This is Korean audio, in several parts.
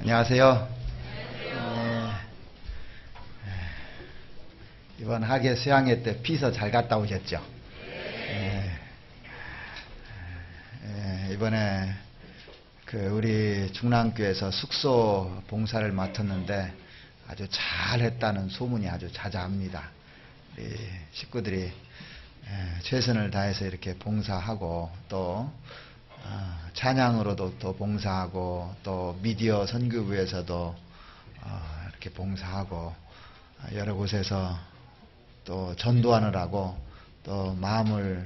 안녕하세요. 이번 학예 수양회 때 피서 잘 갔다 오셨죠? 이번에 우리 중랑교에서 숙소 봉사를 맡았는데 아주 잘했다는 소문이 아주 자자합니다. 우리 식구들이 최선을 다해서 이렇게 봉사하고 또 찬양으로도 또 봉사하고 또 미디어 선교부에서도 이렇게 봉사하고 여러 곳에서 또 전도하느라고 또 마음이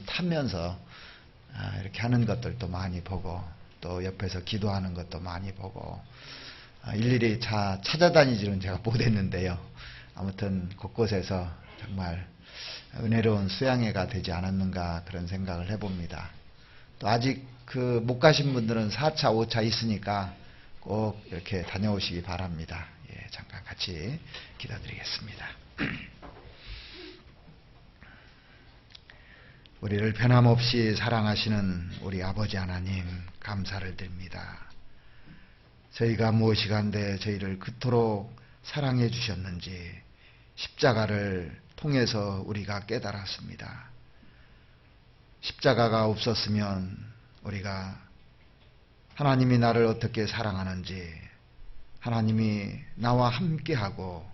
타면서 이렇게 하는 것들도 많이 보고 또 옆에서 기도하는 것도 많이 보고 일일이 찾아다니지는 제가 못했는데요. 아무튼 곳곳에서 정말 은혜로운 수양회가 되지 않았는가 그런 생각을 해봅니다. 또 아직 못 가신 분들은 4차, 5차 있으니까 꼭 이렇게 다녀오시기 바랍니다. 잠깐 같이 기도드리겠습니다. 우리를 변함없이 사랑하시는 우리 아버지 하나님 감사를 드립니다. 저희가 무엇이 간데 저희를 그토록 사랑해 주셨는지 십자가를 통해서 우리가 깨달았습니다. 십자가가 없었으면 우리가 하나님이 나를 어떻게 사랑하는지, 하나님이 나와 함께하고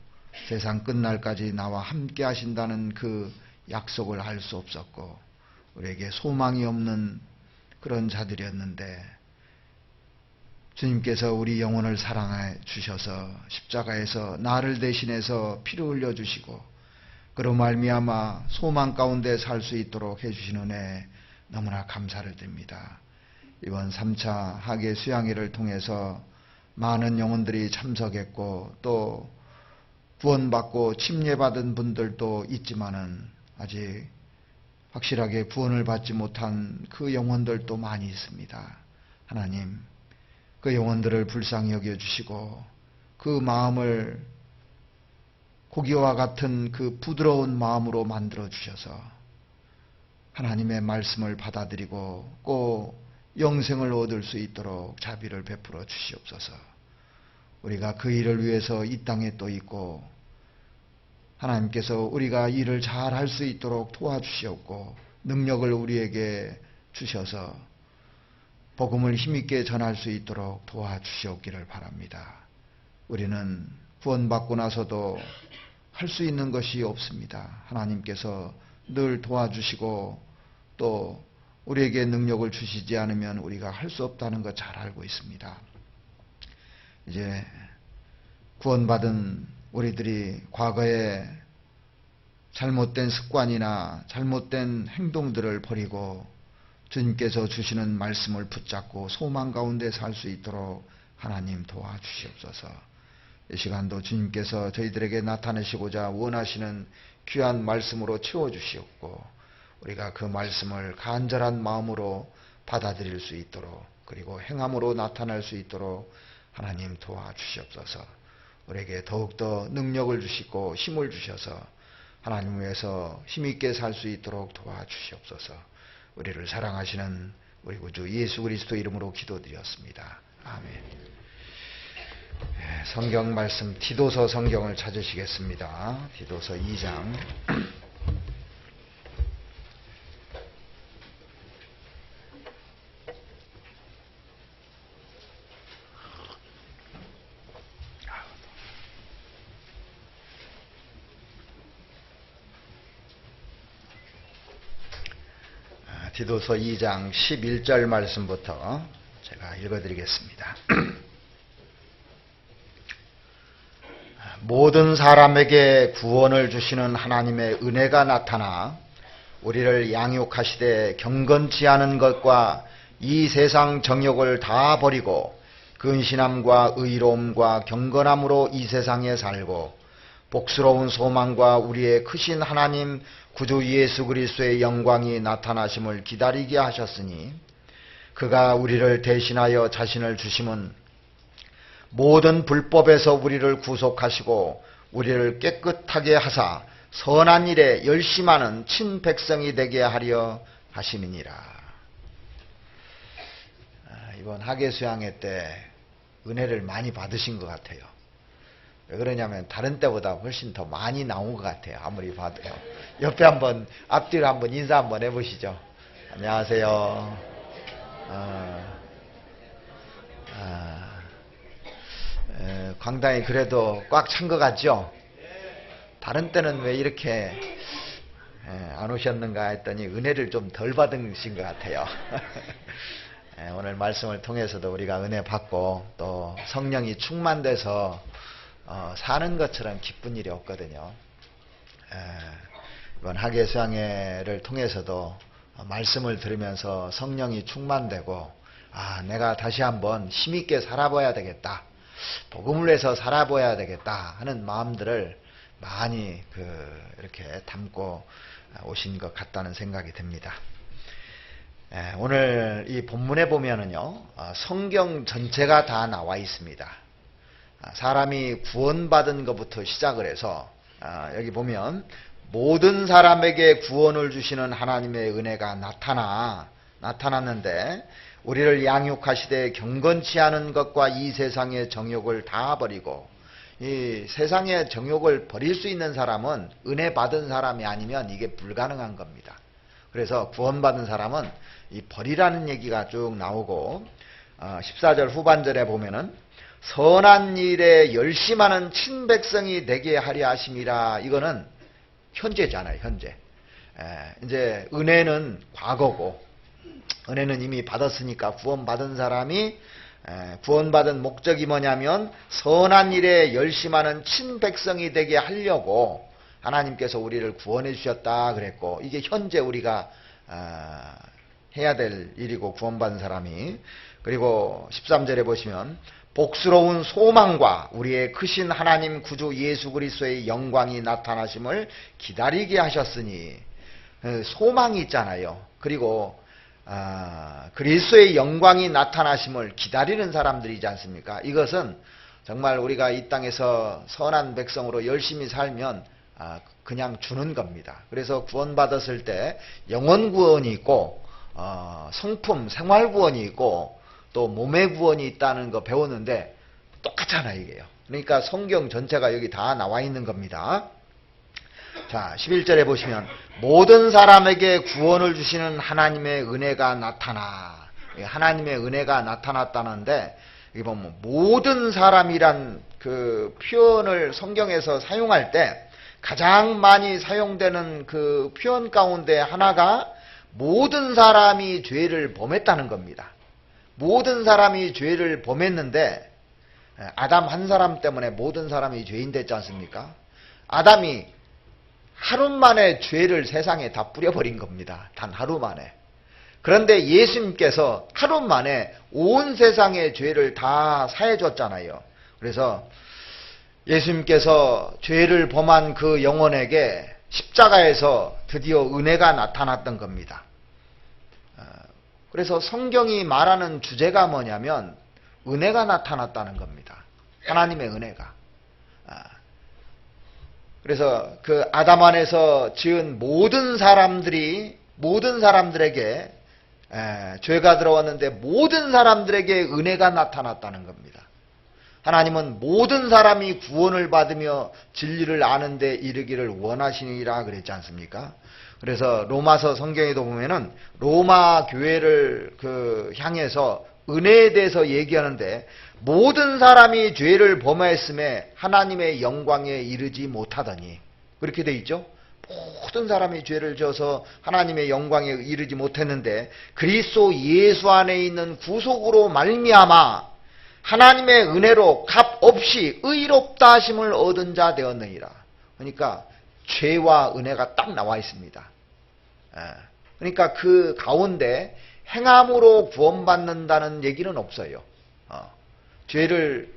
세상 끝날까지 나와 함께 하신다는 그 약속을 알 수 없었고 우리에게 소망이 없는 그런 자들이었는데 주님께서 우리 영혼을 사랑해 주셔서 십자가에서 나를 대신해서 피를 흘려 주시고 그로 말미암아 소망 가운데 살 수 있도록 해주신 은혜 너무나 감사를 드립니다. 이번 3차 학예 수양회를 통해서 많은 영혼들이 참석했고 또 구원받고 침례받은 분들도 있지만은 아직 확실하게 구원을 받지 못한 그 영혼들도 많이 있습니다. 하나님, 그 영혼들을 불쌍히 여겨주시고 그 마음을 고기와 같은 그 부드러운 마음으로 만들어주셔서 하나님의 말씀을 받아들이고 꼭 영생을 얻을 수 있도록 자비를 베풀어 주시옵소서. 우리가 그 일을 위해서 이 땅에 또 있고 하나님께서 우리가 일을 잘 할 수 있도록 도와주시옵고 능력을 우리에게 주셔서 복음을 힘있게 전할 수 있도록 도와주시옵기를 바랍니다. 우리는 구원받고 나서도 할 수 있는 것이 없습니다. 하나님께서 늘 도와주시고 또 우리에게 능력을 주시지 않으면 우리가 할 수 없다는 것 잘 알고 있습니다. 이제 구원받은 우리들이 과거에 잘못된 습관이나 잘못된 행동들을 버리고 주님께서 주시는 말씀을 붙잡고 소망 가운데 살 수 있도록 하나님 도와주시옵소서. 이 시간도 주님께서 저희들에게 나타내시고자 원하시는 귀한 말씀으로 채워주시옵고 우리가 그 말씀을 간절한 마음으로 받아들일 수 있도록 그리고 행함으로 나타날 수 있도록 하나님 도와주시옵소서. 우리에게 더욱더 능력을 주시고 힘을 주셔서 하나님 위해서 힘있게 살 수 있도록 도와주시옵소서. 우리를 사랑하시는 우리 구주 예수 그리스도 이름으로 기도드렸습니다. 아멘. 성경 말씀 디도서 성경을 찾으시겠습니다. 디도서 2장 디도서 2장 11절 말씀부터 제가 읽어드리겠습니다. 모든 사람에게 구원을 주시는 하나님의 은혜가 나타나 우리를 양육하시되 경건치 않은 것과 이 세상 정욕을 다 버리고 근신함과 의로움과 경건함으로 이 세상에 살고 복스러운 소망과 우리의 크신 하나님 구주 예수 그리스도의 영광이 나타나심을 기다리게 하셨으니 그가 우리를 대신하여 자신을 주심은 모든 불법에서 우리를 구속하시고 우리를 깨끗하게 하사 선한 일에 열심하는 친백성이 되게 하려 하심이니라. 이번 학예 수양회 때 은혜를 많이 받으신 것 같아요. 왜 그러냐면 다른 때보다 훨씬 더 많이 나온 것 같아요. 아무리 봐도요. 옆에 한번 앞뒤로 한번 인사 한번 해보시죠. 안녕하세요. 광당이 그래도 꽉 찬 것 같죠? 다른 때는 왜 이렇게 안 오셨는가 했더니 은혜를 좀 덜 받으신 것 같아요. 오늘 말씀을 통해서도 우리가 은혜 받고 또 성령이 충만돼서 사는 것처럼 기쁜 일이 없거든요. 이번 학예 수양회를 통해서도 말씀을 들으면서 성령이 충만되고 내가 다시 한번 힘있게 살아봐야 되겠다. 복음을 위해서 살아봐야 되겠다 하는 마음들을 많이 이렇게 담고 오신 것 같다는 생각이 듭니다. 오늘 이 본문에 보면은요, 성경 전체가 다 나와 있습니다. 사람이 구원받은 것부터 시작을 해서 여기 보면 모든 사람에게 구원을 주시는 하나님의 은혜가 나타났는데 우리를 양육하시되 경건치 않은 것과 이 세상의 정욕을 다 버리고, 이 세상의 정욕을 버릴 수 있는 사람은 은혜 받은 사람이 아니면 이게 불가능한 겁니다. 그래서 구원받은 사람은 이 버리라는 얘기가 쭉 나오고 14절 후반절에 보면은 선한 일에 열심하는 친백성이 되게 하려 하심이라. 이거는 현재잖아요. 현재. 이제 은혜는 과거고, 은혜는 이미 받았으니까 구원받은 사람이 구원받은 목적이 뭐냐면 선한 일에 열심하는 친백성이 되게 하려고 하나님께서 우리를 구원해 주셨다 그랬고, 이게 현재 우리가 해야 될 일이고, 구원받은 사람이. 그리고 13절에 보시면 복스러운 소망과 우리의 크신 하나님 구주 예수 그리스도의 영광이 나타나심을 기다리게 하셨으니, 소망이 있잖아요. 그리고 그리스도의 영광이 나타나심을 기다리는 사람들이지 않습니까? 이것은 정말 우리가 이 땅에서 선한 백성으로 열심히 살면 그냥 주는 겁니다. 그래서 구원받았을 때 영혼 구원이 있고 성품 생활 구원이 있고 또 몸의 구원이 있다는 거 배웠는데 똑같잖아요, 이게요. 그러니까 성경 전체가 여기 다 나와 있는 겁니다. 자, 11절에 보시면 모든 사람에게 구원을 주시는 하나님의 은혜가 나타나. 하나님의 은혜가 나타났다는데, 여기 보면 모든 사람이란 그 표현을 성경에서 사용할 때 가장 많이 사용되는 그 표현 가운데 하나가 모든 사람이 죄를 범했다는 겁니다. 모든 사람이 죄를 범했는데, 아담 한 사람 때문에 모든 사람이 죄인 됐지 않습니까? 아담이 하루 만에 죄를 세상에 다 뿌려버린 겁니다. 단 하루 만에. 그런데 예수님께서 하루 만에 온 세상의 죄를 다 사해줬잖아요. 그래서 예수님께서 죄를 범한 그 영혼에게 십자가에서 드디어 은혜가 나타났던 겁니다. 그래서 성경이 말하는 주제가 뭐냐면 은혜가 나타났다는 겁니다. 하나님의 은혜가. 그래서 그 아담 안에서 지은 모든 사람들에게 죄가 들어왔는데 모든 사람들에게 은혜가 나타났다는 겁니다. 하나님은 모든 사람이 구원을 받으며 진리를 아는 데 이르기를 원하시니라 그랬지 않습니까? 그래서 로마서 성경에도 보면은 로마 교회를 향해서 은혜에 대해서 얘기하는데 모든 사람이 죄를 범하였음에 하나님의 영광에 이르지 못하더니, 그렇게 돼 있죠? 모든 사람이 죄를 져서 하나님의 영광에 이르지 못했는데 그리스도 예수 안에 있는 구속으로 말미암아 하나님의 은혜로 값 없이 의롭다 하심을 얻은 자 되었느니라. 그러니까 죄와 은혜가 딱 나와 있습니다. 그러니까 그 가운데 행함으로 구원받는다는 얘기는 없어요. 죄를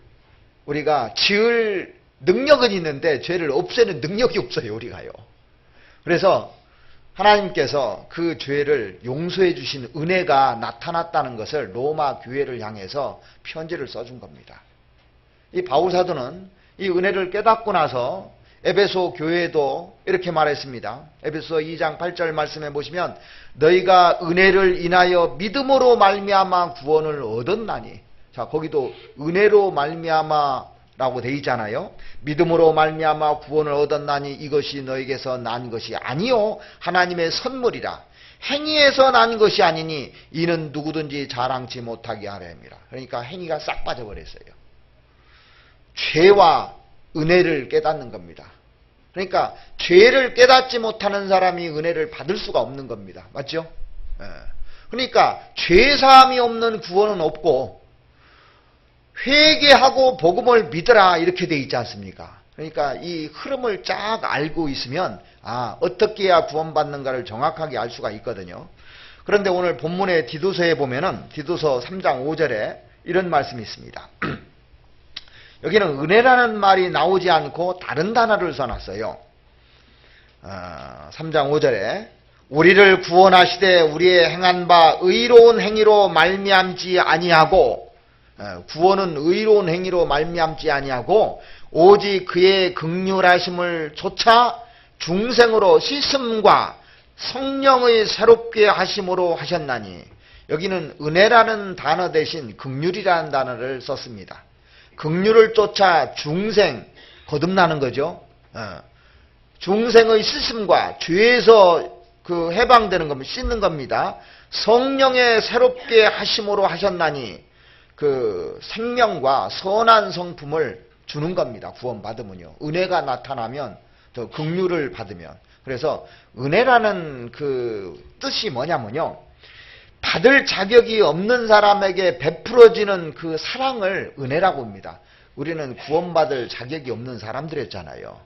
우리가 지을 능력은 있는데 죄를 없애는 능력이 없어요, 우리가요. 그래서 하나님께서 그 죄를 용서해 주신 은혜가 나타났다는 것을 로마 교회를 향해서 편지를 써준 겁니다. 이 바울 사도는 이 은혜를 깨닫고 나서 에베소 교회에도 이렇게 말했습니다. 에베소 2장 8절 말씀해 보시면 너희가 은혜를 인하여 믿음으로 말미암아 구원을 얻었나니, 자, 거기도 은혜로 말미암아라고 돼 있잖아요. 믿음으로 말미암아 구원을 얻었나니 이것이 너에게서 난 것이 아니요 하나님의 선물이라. 행위에서 난 것이 아니니 이는 누구든지 자랑치 못하게 하려니라. 그러니까 행위가 싹 빠져버렸어요. 죄와 은혜를 깨닫는 겁니다. 그러니까 죄를 깨닫지 못하는 사람이 은혜를 받을 수가 없는 겁니다. 맞죠? 그러니까 죄사함이 없는 구원은 없고 회개하고 복음을 믿으라 이렇게 돼 있지 않습니까? 그러니까 이 흐름을 쫙 알고 있으면 어떻게 해야 구원받는가를 정확하게 알 수가 있거든요. 그런데 오늘 본문의 디도서에 보면은 디도서 3장 5절에 이런 말씀이 있습니다. 여기는 은혜라는 말이 나오지 않고 다른 단어를 써놨어요. 3장 5절에 우리를 구원하시되 우리의 행한 바 의로운 행위로 말미암지 아니하고, 구원은 의로운 행위로 말미암지 아니하고 오직 그의 긍휼하심을 조차 중생으로 씻음과 성령의 새롭게 하심으로 하셨나니, 여기는 은혜라는 단어 대신 긍휼이라는 단어를 썼습니다. 긍휼을 쫓아 중생, 거듭나는 거죠. 중생의 씻음과 죄에서 해방되는 겁니다. 씻는 겁니다. 성령의 새롭게 하심으로 하셨나니, 생명과 선한 성품을 주는 겁니다. 구원받으면요. 은혜가 나타나면, 더 긍휼을 받으면. 그래서 은혜라는 뜻이 뭐냐면요, 받을 자격이 없는 사람에게 베풀어지는 그 사랑을 은혜라고 합니다. 우리는 구원받을 자격이 없는 사람들이었잖아요.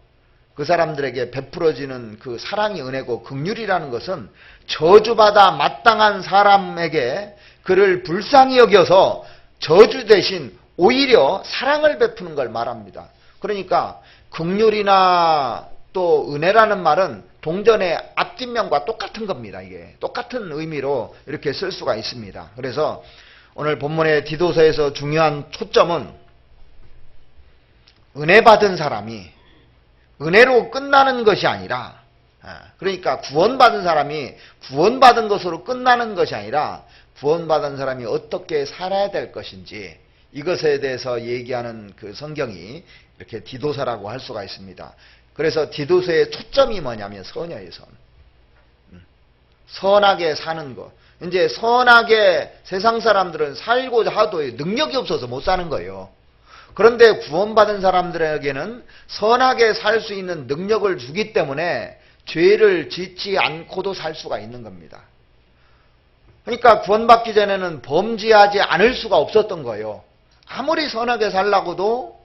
그 사람들에게 베풀어지는 그 사랑이 은혜고, 긍휼이라는 것은 저주받아 마땅한 사람에게 그를 불쌍히 여겨서 저주 대신 오히려 사랑을 베푸는 걸 말합니다. 그러니까 긍휼이나 또 은혜라는 말은 동전의 앞뒷면과 똑같은 겁니다. 이게 똑같은 의미로 이렇게 쓸 수가 있습니다. 그래서 오늘 본문의 디도서에서 중요한 초점은 은혜 받은 사람이 은혜로 끝나는 것이 아니라, 그러니까 구원받은 사람이 구원받은 것으로 끝나는 것이 아니라 구원받은 사람이 어떻게 살아야 될 것인지, 이것에 대해서 얘기하는 성경이 이렇게 디도서라고 할 수가 있습니다. 그래서 디도서의 초점이 뭐냐면 선여의 선. 선하게 사는 것. 이제 선하게 세상 사람들은 살고자 하도 능력이 없어서 못 사는 거예요. 그런데 구원받은 사람들에게는 선하게 살 수 있는 능력을 주기 때문에 죄를 짓지 않고도 살 수가 있는 겁니다. 그러니까 구원받기 전에는 범죄하지 않을 수가 없었던 거예요. 아무리 선하게 살라고도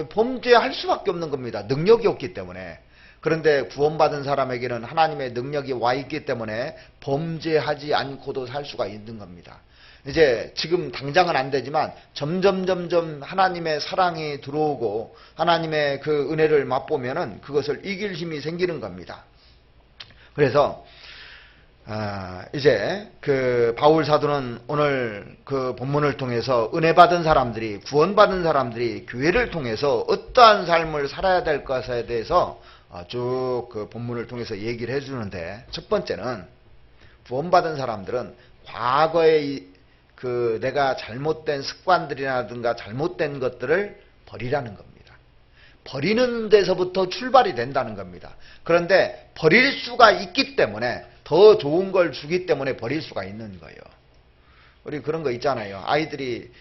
범죄할 수밖에 없는 겁니다. 능력이 없기 때문에. 그런데 구원받은 사람에게는 하나님의 능력이 와 있기 때문에 범죄하지 않고도 살 수가 있는 겁니다. 이제 지금 당장은 안 되지만 점점 하나님의 사랑이 들어오고 하나님의 그 은혜를 맛보면은 그것을 이길 힘이 생기는 겁니다. 그래서 이제 바울 사도는 오늘 본문을 통해서 은혜 받은 사람들이, 구원받은 사람들이 교회를 통해서 어떠한 삶을 살아야 될 것에 대해서 쭉 본문을 통해서 얘기를 해주는데, 첫 번째는 구원받은 사람들은 과거에 내가 잘못된 습관들이라든가 잘못된 것들을 버리라는 겁니다. 버리는 데서부터 출발이 된다는 겁니다. 그런데 버릴 수가 있기 때문에, 더 좋은 걸 주기 때문에 버릴 수가 있는 거예요. 우리 그런 거 있잖아요. 아이들이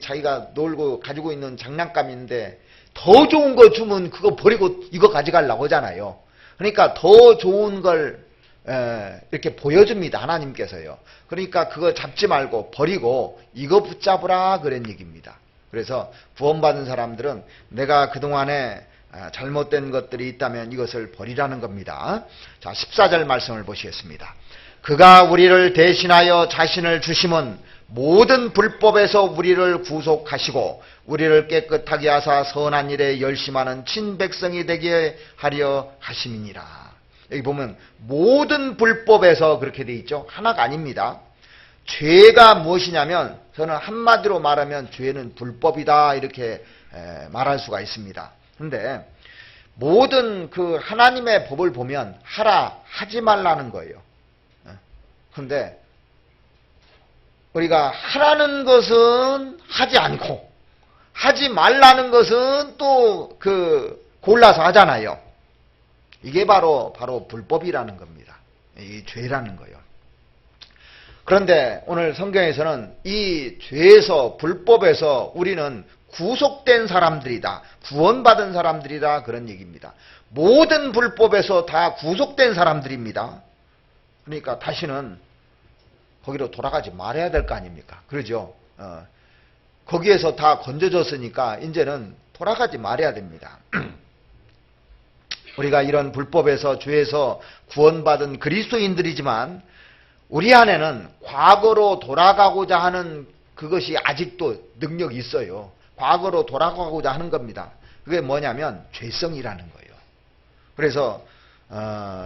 자기가 놀고 가지고 있는 장난감인데 더 좋은 거 주면 그거 버리고 이거 가져가려고 하잖아요. 그러니까 더 좋은 걸 이렇게 보여줍니다. 하나님께서요. 그러니까 그거 잡지 말고 버리고 이거 붙잡으라 그런 얘기입니다. 그래서 구원받은 사람들은 내가 그동안에 잘못된 것들이 있다면 이것을 버리라는 겁니다. 자, 14절 말씀을 보시겠습니다. 그가 우리를 대신하여 자신을 주심은 모든 불법에서 우리를 구속하시고 우리를 깨끗하게 하사 선한 일에 열심하는 친백성이 되게 하려 하심이니라. 여기 보면 모든 불법에서 그렇게 돼 있죠. 하나가 아닙니다. 죄가 무엇이냐면, 저는 한마디로 말하면 죄는 불법이다 이렇게 말할 수가 있습니다. 그런데 모든 하나님의 법을 보면 하라, 하지 말라는 거예요. 그런데 우리가 하라는 것은 하지 않고 하지 말라는 것은 또 골라서 하잖아요. 이게 바로 불법이라는 겁니다. 이 죄라는 거예요. 그런데 오늘 성경에서는 이 죄에서, 불법에서 우리는 구속된 사람들이다, 구원받은 사람들이다, 그런 얘기입니다. 모든 불법에서 다 구속된 사람들입니다. 그러니까 다시는 거기로 돌아가지 말아야 될 거 아닙니까? 그러죠? 거기에서 다 건져졌으니까 이제는 돌아가지 말아야 됩니다. 우리가 이런 불법에서, 죄에서 구원받은 그리스도인들이지만 우리 안에는 과거로 돌아가고자 하는 그것이 아직도 능력이 있어요. 과거로 돌아가고자 하는 겁니다. 그게 뭐냐면 죄성이라는 거예요. 그래서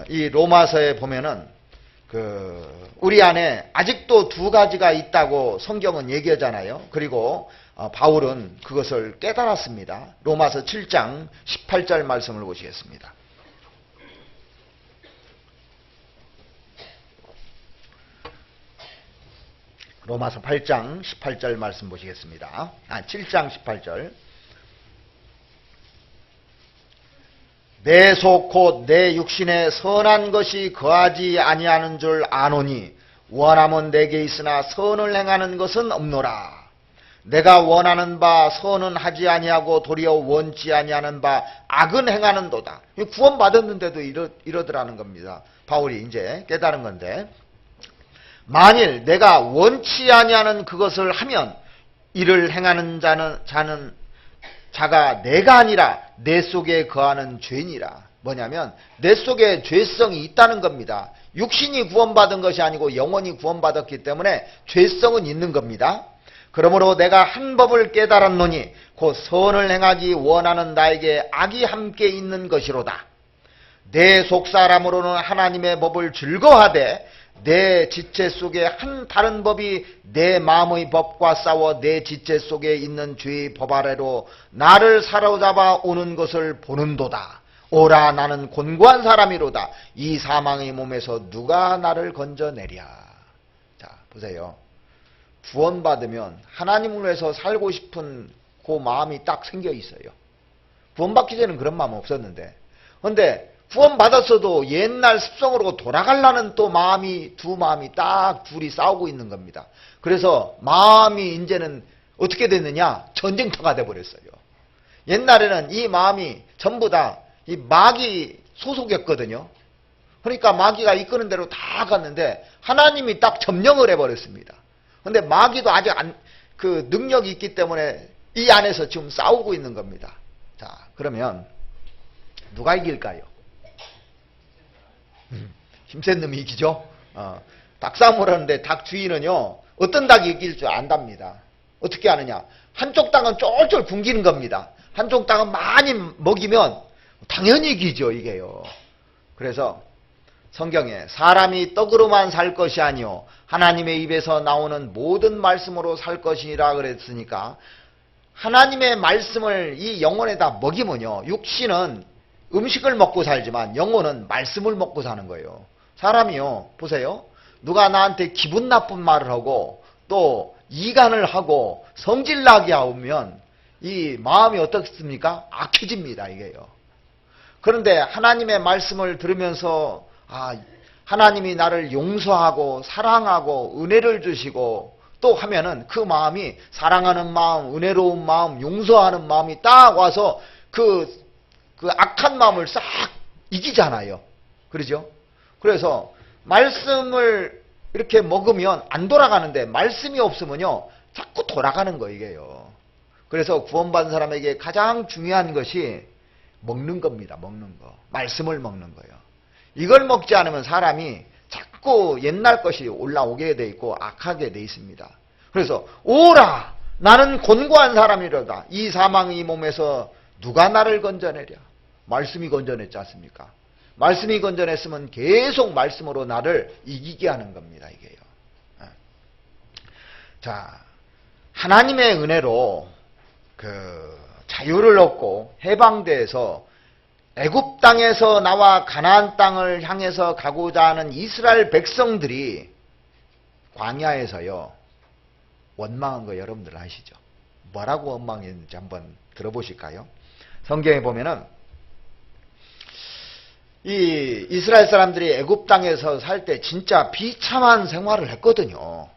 이 로마서에 보면은 우리 안에 아직도 두 가지가 있다고 성경은 얘기하잖아요. 그리고 바울은 그것을 깨달았습니다. 로마서 7장 18절 말씀을 보시겠습니다. 로마서 8장 18절 말씀 보시겠습니다. 7장 18절. 내 속 곧 내 육신에 선한 것이 거하지 아니하는 줄 아노니 원함은 내게 있으나 선을 행하는 것은 없노라. 내가 원하는 바 선은 하지 아니하고 도리어 원치 아니하는 바 악은 행하는도다. 구원받았는데도 이러더라는 겁니다. 바울이 이제 깨달은 건데, 만일 내가 원치 아니하는 그것을 하면 이를 행하는 자가 내가 아니라 내 속에 거하는 죄니라. 뭐냐면 내 속에 죄성이 있다는 겁니다. 육신이 구원받은 것이 아니고 영혼이 구원받았기 때문에 죄성은 있는 겁니다. 그러므로 내가 한 법을 깨달았노니 곧 선을 행하기 원하는 나에게 악이 함께 있는 것이로다. 내 속사람으로는 하나님의 법을 즐거워하되 내 지체 속에 한 다른 법이 내 마음의 법과 싸워 내 지체 속에 있는 죄의 법 아래로 나를 사로잡아 오는 것을 보는도다. 오라, 나는 곤고한 사람이로다. 이 사망의 몸에서 누가 나를 건져내랴. 자, 보세요. 구원받으면 하나님을 위해서 살고 싶은 그 마음이 딱 생겨 있어요. 구원받기 전에는 그런 마음 없었는데, 그런데 구원받았어도 옛날 습성으로 돌아가려는 또 두 마음이 딱 둘이 싸우고 있는 겁니다. 그래서 마음이 이제는 어떻게 됐느냐? 전쟁터가 돼버렸어요. 옛날에는 이 마음이 전부 다 이 마귀 소속이었거든요. 그러니까 마귀가 이끄는 대로 다 갔는데 하나님이 딱 점령을 해버렸습니다. 그런데 마귀도 아직 그 능력이 있기 때문에 이 안에서 지금 싸우고 있는 겁니다. 자, 그러면 누가 이길까요? 힘센 놈이 이기죠. 닭싸움을 하는데 닭 주인은요, 어떤 닭이 이길 줄 안답니다. 어떻게 아느냐? 한쪽 닭은 쫄쫄 굶기는 겁니다. 한쪽 닭은 많이 먹이면 당연히 이기죠, 이게요. 그래서 성경에 사람이 떡으로만 살 것이 아니요 하나님의 입에서 나오는 모든 말씀으로 살 것이라 그랬으니까, 하나님의 말씀을 이 영혼에다 먹이면요, 육신은 음식을 먹고 살지만 영혼은 말씀을 먹고 사는 거예요. 사람이요, 보세요. 누가 나한테 기분 나쁜 말을 하고 또 이간을 하고 성질나게 하면 이 마음이 어떻습니까? 악해집니다, 이게요. 그런데 하나님의 말씀을 들으면서 하나님이 나를 용서하고 사랑하고 은혜를 주시고 또 하면은 그 마음이, 사랑하는 마음, 은혜로운 마음, 용서하는 마음이 딱 와서 그 악한 마음을 싹 이기잖아요. 그러죠? 그래서 말씀을 이렇게 먹으면 안 돌아가는데 말씀이 없으면요, 자꾸 돌아가는 거예요, 이게요. 그래서 구원받은 사람에게 가장 중요한 것이 먹는 겁니다. 먹는 거. 말씀을 먹는 거예요. 이걸 먹지 않으면 사람이 자꾸 옛날 것이 올라오게 돼 있고 악하게 돼 있습니다. 그래서 오라, 나는 곤고한 사람이로다. 이 사망의 몸에서 누가 나를 건져내랴. 말씀이 건져냈지 않습니까? 말씀이 건져냈으면 계속 말씀으로 나를 이기게 하는 겁니다, 이게요. 자, 하나님의 은혜로 자유를 얻고 해방돼서 애굽 땅에서 나와 가나안 땅을 향해서 가고자 하는 이스라엘 백성들이 광야에서요, 원망한 거 여러분들 아시죠? 뭐라고 원망했는지 한번 들어보실까요? 성경에 보면은 이 이스라엘 사람들이 애굽 땅에서 살 때 진짜 비참한 생활을 했거든요.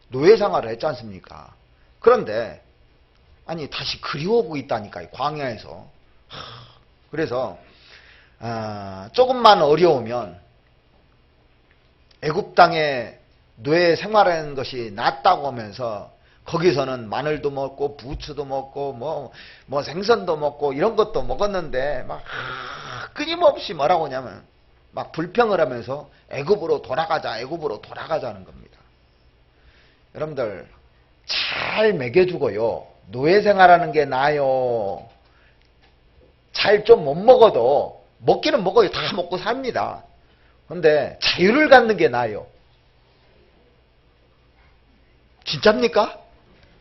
노예 생활을 했지 않습니까? 그런데 아니 다시 그리워오고 있다니까요. 광야에서. 그래서 조금만 어려우면 애굽 땅에 노예 생활하는 것이 낫다고 하면서 거기서는 마늘도 먹고 부추도 먹고 뭐 생선도 먹고 이런 것도 먹었는데 막 끊임없이 뭐라고 하냐면 막 불평을 하면서 애굽으로 돌아가자, 애굽으로 돌아가자는 겁니다. 여러분들 잘 먹여주고요. 노예 생활하는 게 나아요. 잘 좀 못 먹어도 먹기는 먹어요. 다 먹고 삽니다. 그런데 자유를 갖는 게 나아요. 진짜입니까?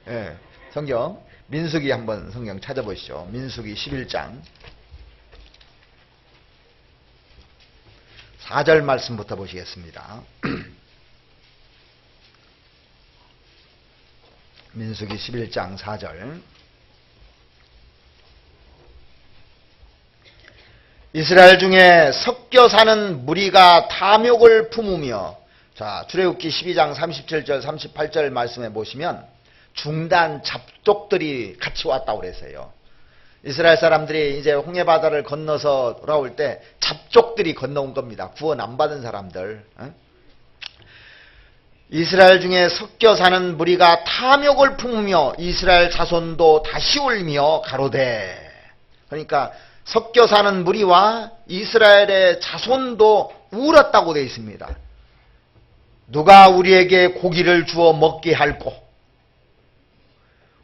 예, 성경 민수기 한번 성경 찾아보시죠. 민수기 11장 4절 말씀부터 보시겠습니다. 민수기 11장 4절. 이스라엘 중에 섞여 사는 무리가 탐욕을 품으며, 자, 출애굽기 12장 37절 38절 말씀해 보시면 중단 잡족들이 같이 왔다고 그랬어요. 이스라엘 사람들이 이제 홍해바다를 건너서 돌아올 때 잡족들이 건너온 겁니다. 구원 안 받은 사람들. 이스라엘 중에 섞여 사는 무리가 탐욕을 품으며 이스라엘 자손도 다시 울며 가로되. 그러니까 섞여 사는 무리와 이스라엘의 자손도 울었다고 되어 있습니다. 누가 우리에게 고기를 주어 먹게 할꼬?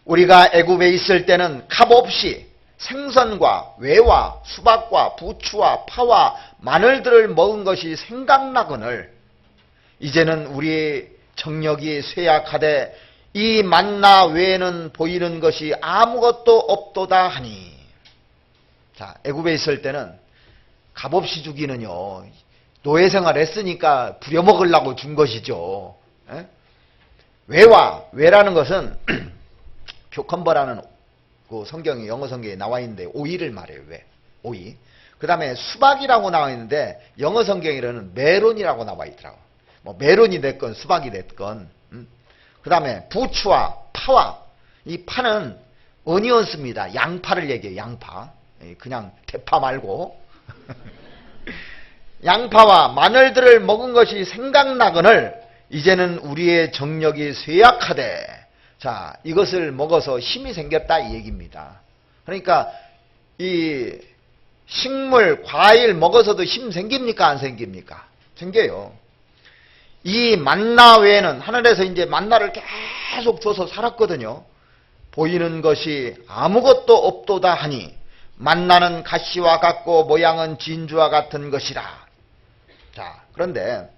우리가 애굽에 있을 때는 값없이 생선과 외와 수박과 부추와 파와 마늘들을 먹은 것이 생각나거늘 이제는 우리의 정력이 쇠약하되 이 만나 외에는 보이는 것이 아무것도 없도다 하니. 자, 애굽에 있을 때는 값없이 주기는요, 노예 생활 했으니까 부려먹으려고 준 것이죠. 에? 외라는 것은 큐컴버라는 그 성경이, 영어 성경에 나와 있는데 오이를 말해요. 오이. 그 다음에 수박이라고 나와 있는데 영어 성경에는 메론이라고 나와 있더라고. 뭐 메론이 됐건 수박이 됐건. 그 다음에 부추와 파와, 이 파는 어니언스입니다. 양파를 얘기해요. 양파. 그냥 대파 말고. 양파와 마늘들을 먹은 것이 생각나거늘 이제는 우리의 정력이 쇠약하되. 자, 이것을 먹어서 힘이 생겼다 이 얘기입니다. 그러니까 이 식물, 과일 먹어서도 힘 생깁니까 안 생깁니까? 생겨요. 이 만나 외에는, 하늘에서 이제 만나를 계속 줘서 살았거든요. 보이는 것이 아무것도 없도다 하니 만나는 가시와 같고 모양은 진주와 같은 것이라. 자, 그런데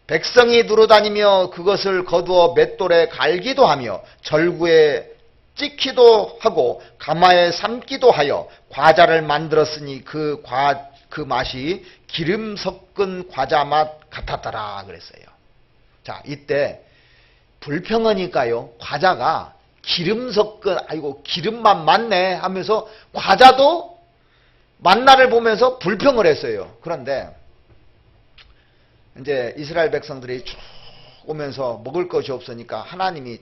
백성이 두루다니며 그것을 거두어 맷돌에 갈기도 하며 절구에 찍기도 하고 가마에 삶기도 하여 과자를 만들었으니 그 맛이 기름 섞은 과자 맛 같았더라 그랬어요. 자, 이때 불평하니까요, 과자가 기름 섞은, 아이고 기름만 많네 하면서 과자도 만나를 보면서 불평을 했어요. 그런데 이제 이스라엘 백성들이 쭉 오면서 먹을 것이 없으니까 하나님이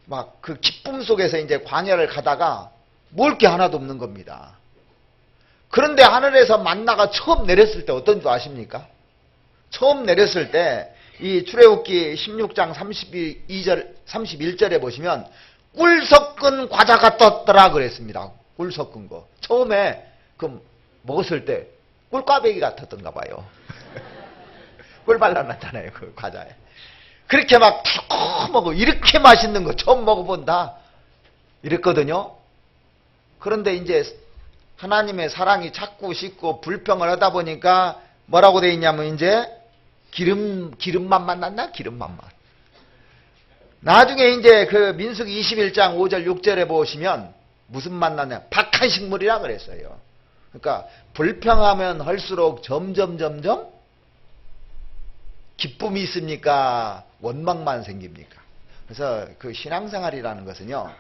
막 그 기쁨 속에서 이제 광야를 가다가 먹을 게 하나도 없는 겁니다. 그런데 하늘에서 만나가 처음 내렸을 때 어떤 줄 아십니까? 처음 내렸을 때 이 출애굽기 16장 31절에 보시면 꿀 섞은 과자가 떴더라 그랬습니다. 꿀 섞은 거. 처음에 그 먹었을 때 꿀꽈배기 같았던가 봐요. 꿀 발라놨잖아요, 그 과자에. 그렇게 막 달콤하고 이렇게 맛있는 거 처음 먹어본다 이랬거든요. 그런데 이제 하나님의 사랑이 자꾸 식고 불평을 하다 보니까 뭐라고 돼 있냐면 이제 기름만 만났나? 기름만 맛. 나중에 이제 그 민수기 21장 5절 6절에 보시면 무슨 맛 나냐? 박한 식물이라 그랬어요. 그러니까 불평하면 할수록 점점 기쁨이 있습니까? 원망만 생깁니까? 그래서 그 신앙생활이라는 것은요,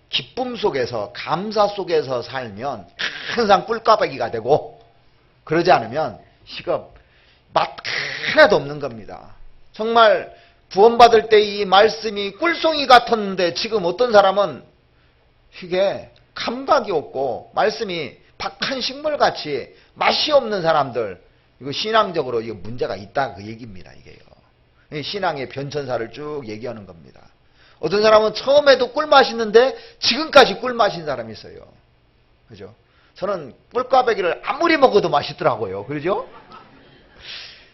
기쁨 속에서, 감사 속에서 살면 항상 꿀까베기가 되고, 그러지 않으면 시급 맛 하나도 없는 겁니다. 정말 구원받을 때 이 말씀이 꿀송이 같았는데 지금 어떤 사람은 이게 감각이 없고 말씀이 박한 식물같이 맛이 없는 사람들, 이거 신앙적으로 이거 문제가 있다 그 얘기입니다. 이게요. 신앙의 변천사를 쭉 얘기하는 겁니다. 어떤 사람은 처음에도 꿀 마시는데 지금까지 꿀 마신 사람이 있어요. 그죠? 저는 꿀꽈배기를 아무리 먹어도 맛있더라고요. 그러죠?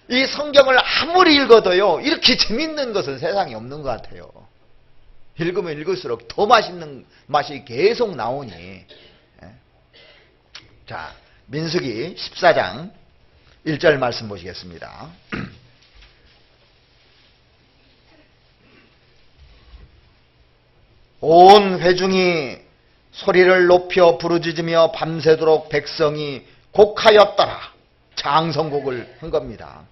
이 성경을 아무리 읽어도요, 이렇게 재밌는 것은 세상에 없는 것 같아요. 읽으면 읽을수록 더 맛있는 맛이 계속 나오니. 자, 민수기 14장 1절 말씀 보시겠습니다. 온 회중이 소리를 높여 부르짖으며 밤새도록 백성이 곡하였더라. 장성곡을 한 겁니다.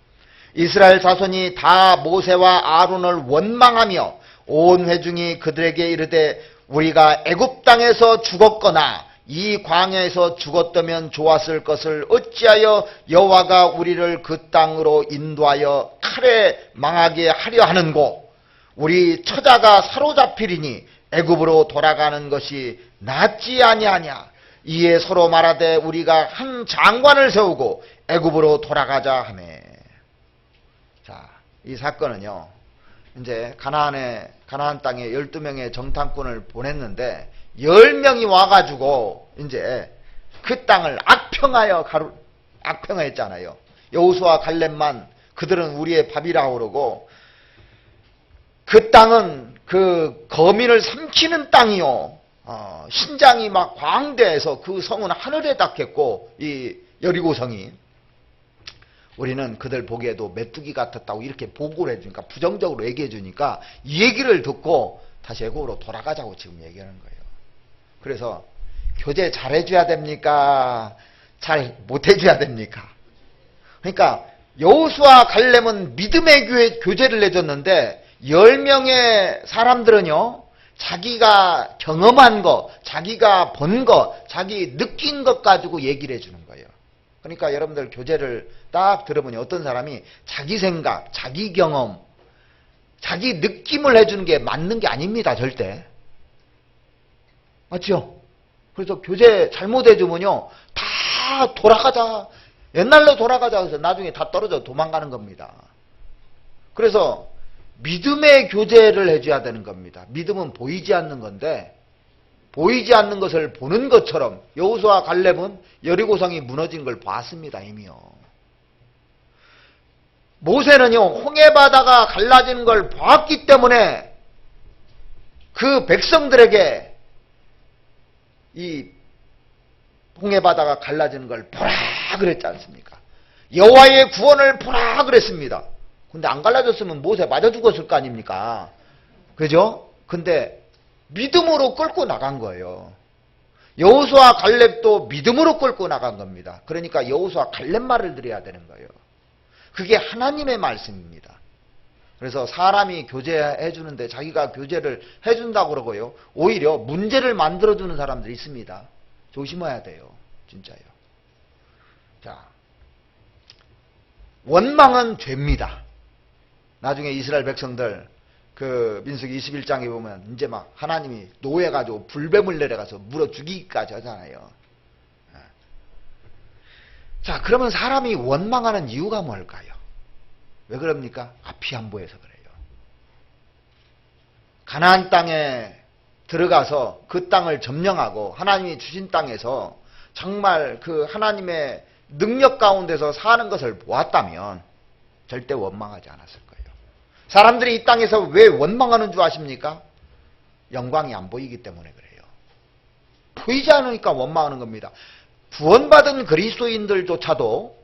이스라엘 자손이 다 모세와 아론을 원망하며 온 회중이 그들에게 이르되 우리가 애굽 땅에서 죽었거나 이 광야에서 죽었다면 좋았을 것을 어찌하여 여호와가 우리를 그 땅으로 인도하여 칼에 망하게 하려 하는고, 우리 처자가 사로잡히리니 애굽으로 돌아가는 것이 낫지 아니하냐. 이에 서로 말하되 우리가 한 장관을 세우고 애굽으로 돌아가자 하매. 자, 이 사건은요, 이제 가나안 땅에 12명의 정탐꾼을 보냈는데 10명이 와가지고 이제 그 땅을 악평하였잖아요. 여호수아 갈렙만 그들은 우리의 밥이라고 그러고, 그 땅은 그 거민을 삼키는 땅이요. 신장이 막 광대해서 그 성은 하늘에 닿겠고, 이 여리고성이. 우리는 그들 보기에도 메뚜기 같았다고 이렇게 보고를 해주니까, 부정적으로 얘기해 주니까 이 얘기를 듣고 다시 애굽으로 돌아가자고 지금 얘기하는 거예요. 그래서 교제 잘해줘야 됩니까? 잘 못해줘야 됩니까? 그러니까 여호수아 갈렙은 믿음의 교제를 해줬는데 10명의 사람들은요, 자기가 경험한 것, 자기가 본 것, 자기 느낀 것 가지고 얘기를 해주는 거예요. 그러니까 여러분들 교제를 딱 들어보니 어떤 사람이 자기 생각, 자기 경험, 자기 느낌을 해주는 게 맞는 게 아닙니다. 절대. 맞죠? 그래서 교제 잘못해주면요, 다 돌아가자, 옛날로 돌아가자 해서 나중에 다 떨어져 도망가는 겁니다. 그래서 믿음의 교제를 해줘야 되는 겁니다. 믿음은 보이지 않는 건데, 보이지 않는 것을 보는 것처럼 여호수아 갈렙은 여리고성이 무너진 걸 봤습니다. 이미요. 모세는요, 홍해바다가 갈라지는 걸 봤기 때문에 그 백성들에게 이 홍해바다가 갈라지는 걸 보라 그랬지 않습니까? 여호와의 구원을 보라 그랬습니다. 근데 안 갈라졌으면 모세 맞아 죽었을 거 아닙니까? 그죠? 근데 믿음으로 끌고 나간 거예요. 여호수아 갈렙도 믿음으로 끌고 나간 겁니다. 그러니까 여호수아 갈렙 말을 들어야 되는 거예요. 그게 하나님의 말씀입니다. 그래서 사람이 교제해 주는데 자기가 교제를 해준다고 그러고요, 오히려 문제를 만들어주는 사람들이 있습니다. 조심해야 돼요. 진짜요. 자, 원망은 죄입니다. 나중에 이스라엘 백성들 그 민수기 21장에 보면 이제 막 하나님이 노해가지고 불뱀을 내려가서 물어 죽이기까지 하잖아요. 자, 그러면 사람이 원망하는 이유가 뭘까요? 왜 그럽니까? 앞이 안 보여서 그래요. 가나안 땅에 들어가서 그 땅을 점령하고 하나님이 주신 땅에서 정말 그 하나님의 능력 가운데서 사는 것을 보았다면 절대 원망하지 않았을 거예요. 사람들이 이 땅에서 왜 원망하는 줄 아십니까? 영광이 안 보이기 때문에 그래요. 보이지 않으니까 원망하는 겁니다. 구원받은 그리스도인들조차도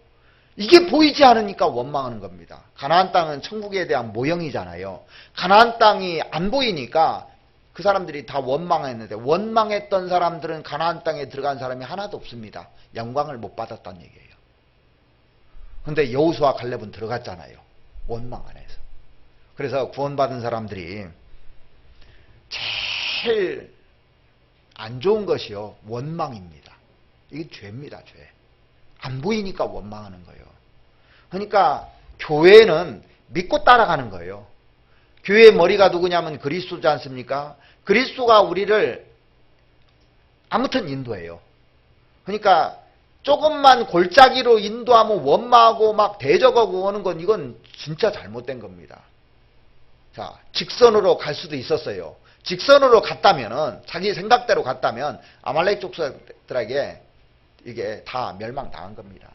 이게 보이지 않으니까 원망하는 겁니다. 가나안 땅은 천국에 대한 모형이잖아요. 가나안 땅이 안 보이니까 그 사람들이 다 원망했는데, 원망했던 사람들은 가나안 땅에 들어간 사람이 하나도 없습니다. 영광을 못 받았다는 얘기예요. 그런데 여호수아 갈렙은 들어갔잖아요. 원망 안 해서. 그래서 구원받은 사람들이 제일 안 좋은 것이요, 원망입니다. 이게 죄입니다, 죄. 안 보이니까 원망하는 거예요. 그러니까 교회는 믿고 따라가는 거예요. 교회의 머리가 누구냐면 그리스도지 않습니까? 그리스도가 우리를 아무튼 인도해요. 그러니까 조금만 골짜기로 인도하면 원망하고 막 대적하고 오는 건 이건 진짜 잘못된 겁니다. 자, 직선으로 갈 수도 있었어요. 직선으로 갔다면은, 자기 생각대로 갔다면 아말렉 족속들에게 이게 다 멸망당한 겁니다.